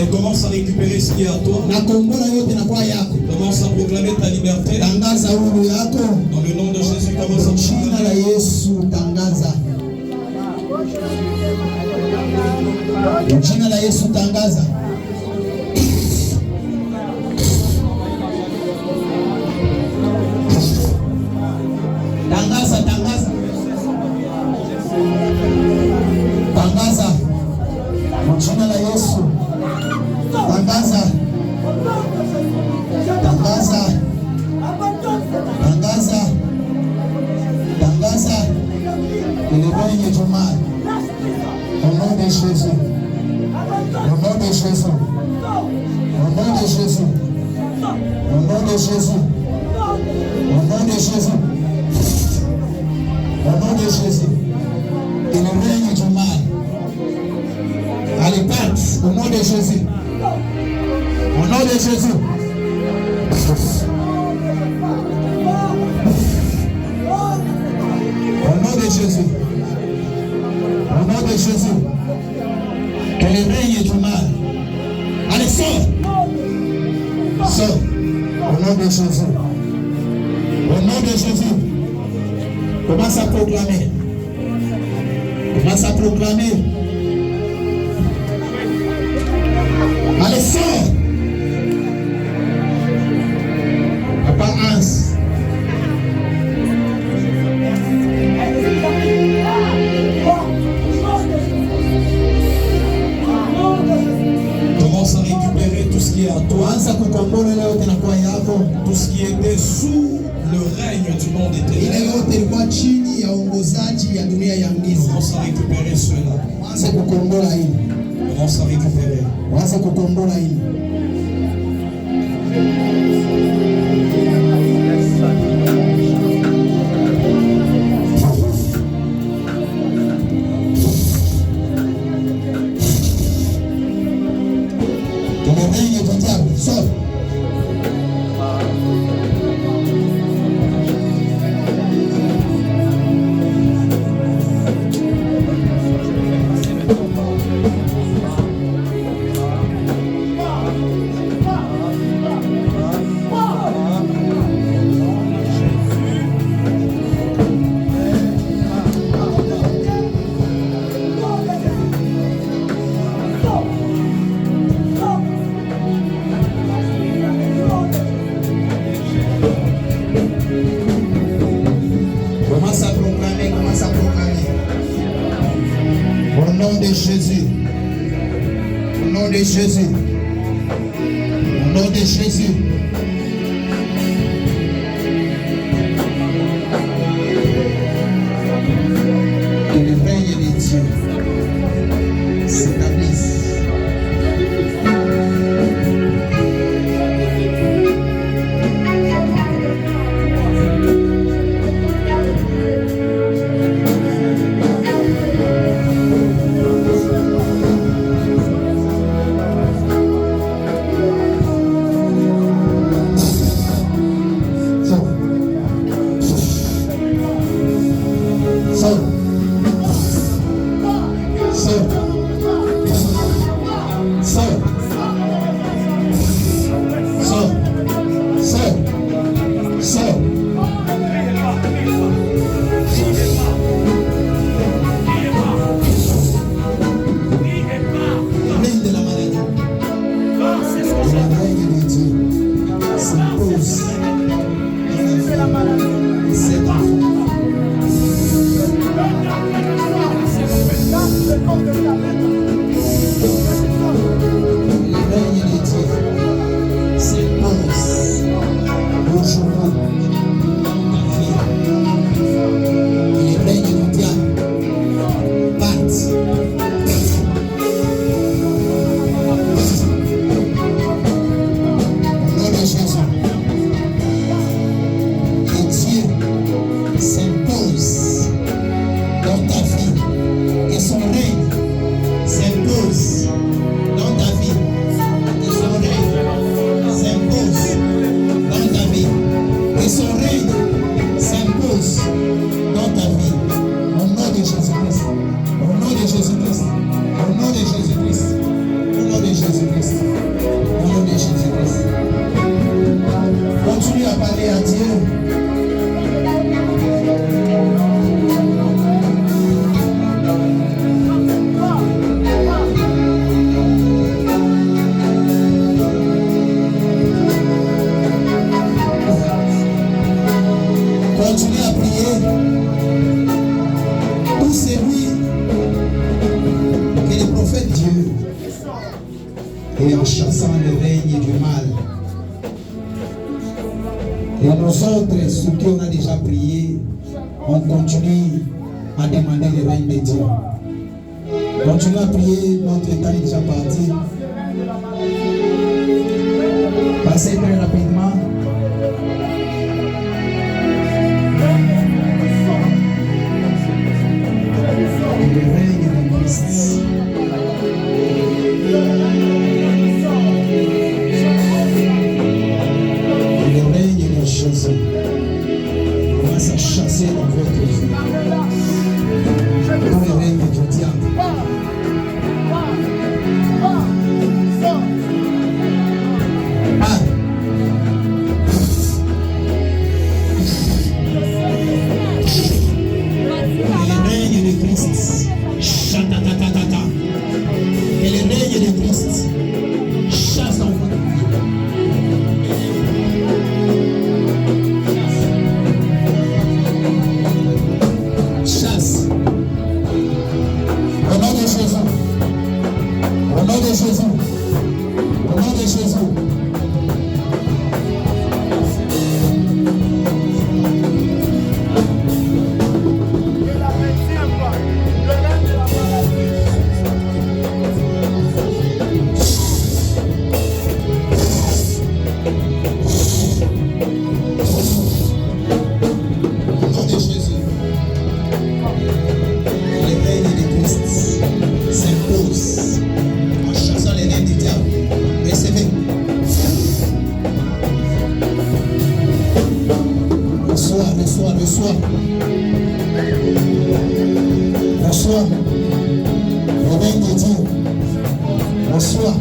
Et commence à récupérer ce qui est à toi. Commence à proclamer ta liberté. Dans le nom de Jésus, commence à proclamer. Jina la Yesu tangaza. Tangaza, tangaza. Tangaza. Jina la Yesu. Tangaza. Tangaza. Tangaza. Tangaza. Il est bien Jumaa. Au nom de Jésus. Au nom de Jésus. Au nom de Jésus. Au nom de Jésus. Au nom de Jésus. Au nom de Jésus. Il règne du mal. Allez, parte. Au nom de Jésus. Au nom de Jésus. Au nom de Jésus. Au nom de Jésus. Que le règne du mal. Allez, sors. Sors. Au nom de Jésus. Au nom de Jésus. Commence à proclamer. Commence à proclamer. Allez, sors. Papa Hans. Commence à récupérer tout ce qui est à toi. Tout ce qui était sous le règne du monde éternel. Commence à récupérer cela. Commence à récupérer. Jésus. Au nom de Jésus. Au nom de Jésus. Que le règne de Dieu s'établisse. et à Dieu. Continuez à prier. Tout celui que le prophète Dieu et en chassant le règne du mal. Et nous autres, ceux qui on a déjà prié, on continue à demander le règne de Dieu. Continuez à prier, notre temps est déjà parti. Passez très rapidement. Le règne de Christ. Le règne de Jésus. On va se chasser dans votre vie. Dans le règne du diable. Le règne de Christ. Chatatatata. Et le règne de Christ chasse dans votre vie. Chasse. Au nom de Jésus. Au nom de Jésus. Au nom de Jésus. Reçois le règne de Dieu. Reçois.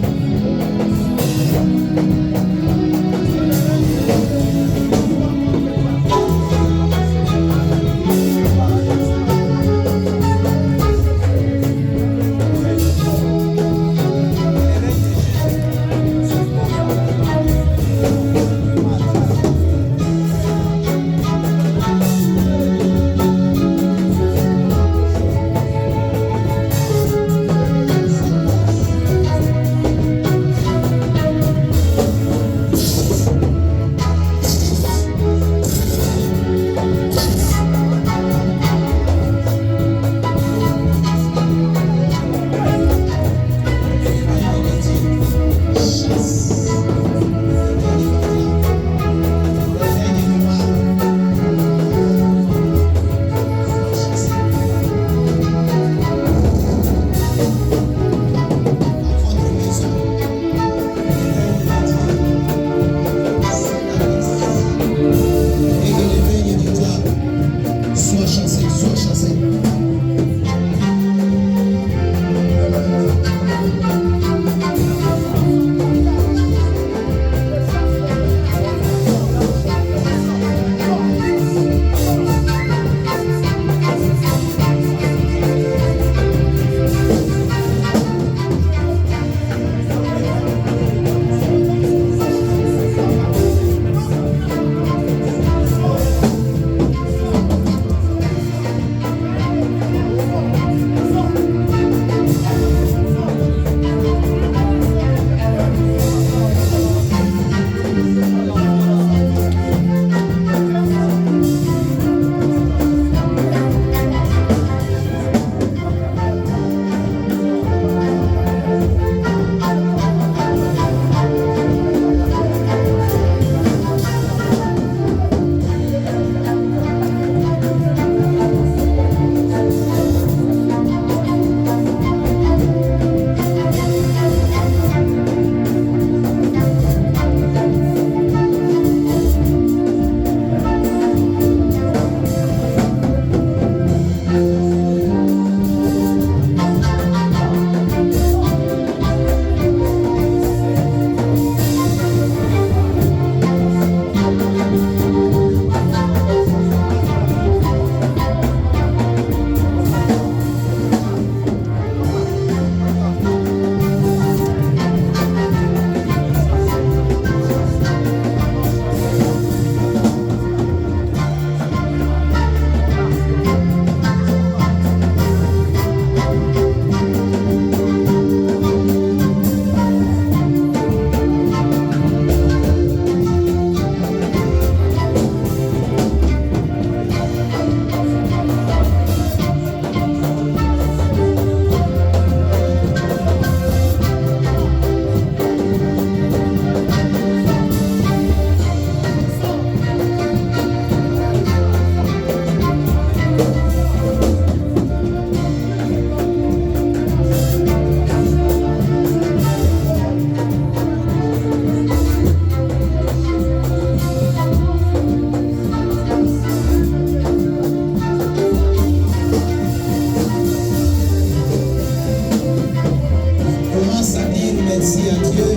merci à Dieu.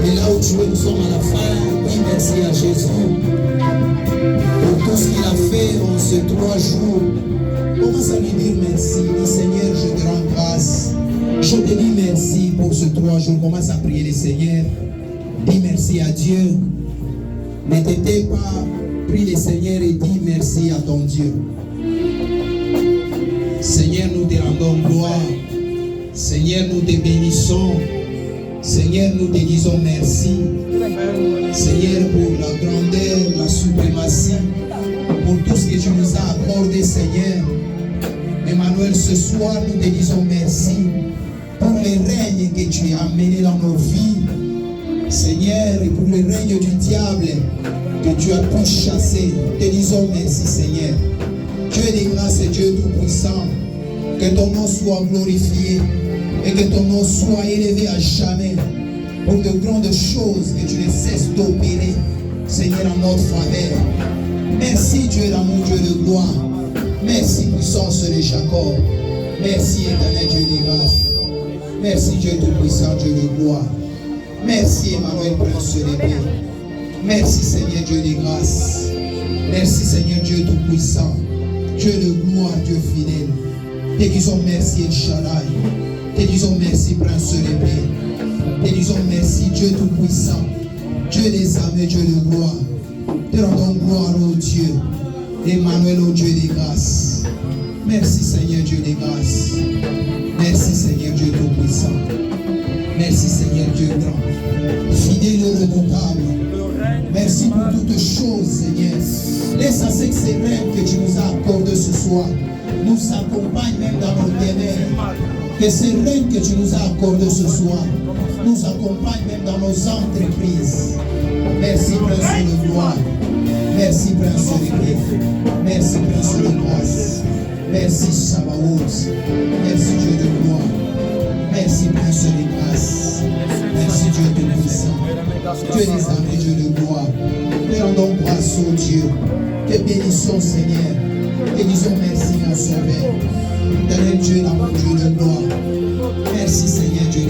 Et là où tu es, nous sommes à la fin. Dis merci à Jésus pour tout ce qu'il a fait en ces 3 jours. Commence à lui dire merci. Dis Seigneur, je te rends grâce. Je te dis merci pour ces 3 jours. Commence à prier le Seigneur. Dis merci à Dieu. Ne t'étais pas, prie le Seigneur et dis merci à ton Dieu. Seigneur, nous te rendons gloire. Seigneur, nous te bénissons. Seigneur, nous te disons merci. Seigneur, pour la grandeur, la suprématie, pour tout ce que tu nous as accordé, Seigneur. Emmanuel, ce soir, nous te disons merci pour le règne que tu as amené dans nos vies. Seigneur, et pour le règne du diable que tu as tout chassé. Te disons merci, Seigneur. Dieu des grâces et Dieu tout-puissant. Que ton nom soit glorifié et que ton nom soit élevé à jamais pour de grandes choses que tu ne cesses d'opérer, Seigneur, en notre faveur. Merci Dieu d'amour, Dieu de gloire. Merci puissance de Jacob. Merci éternel Dieu des grâces. Merci Dieu tout-puissant, Dieu de gloire. Merci Emmanuel, Prince de paix. Merci Seigneur Dieu des grâces. Merci Seigneur Dieu tout-puissant. Dieu de gloire, Dieu fidèle. Te disons merci El Shaddai. Te disons merci Prince de paix. Te disons merci Dieu tout-puissant. Dieu des âmes et Dieu de gloire. Te rendons gloire au Dieu. Emmanuel, au Dieu des grâces. Merci Seigneur Dieu des grâces. Merci Seigneur Dieu tout-puissant. Merci Seigneur Dieu grand. Fidèle et redoutable. Merci pour toutes choses, Seigneur. Laisse à ce que ces rêves que tu nous as accordés ce soir nous accompagnent même dans nos ténèbres. Que ces rêves que tu nous as accordés ce soir nous accompagnent même dans nos entreprises. Merci Prince de gloire. Merci Prince de paix. Merci Prince de grâce. Merci Sabaoth. Merci Dieu de gloire. Merci Prince de grâce. Merci Dieu de puissant. Dieu des âmes et Dieu de gloire. Te rendons grâce au Dieu. Te bénissons Seigneur. Te disons merci mon Sauveur. Éternel Dieu, l'amour Dieu de gloire. Merci Seigneur Dieu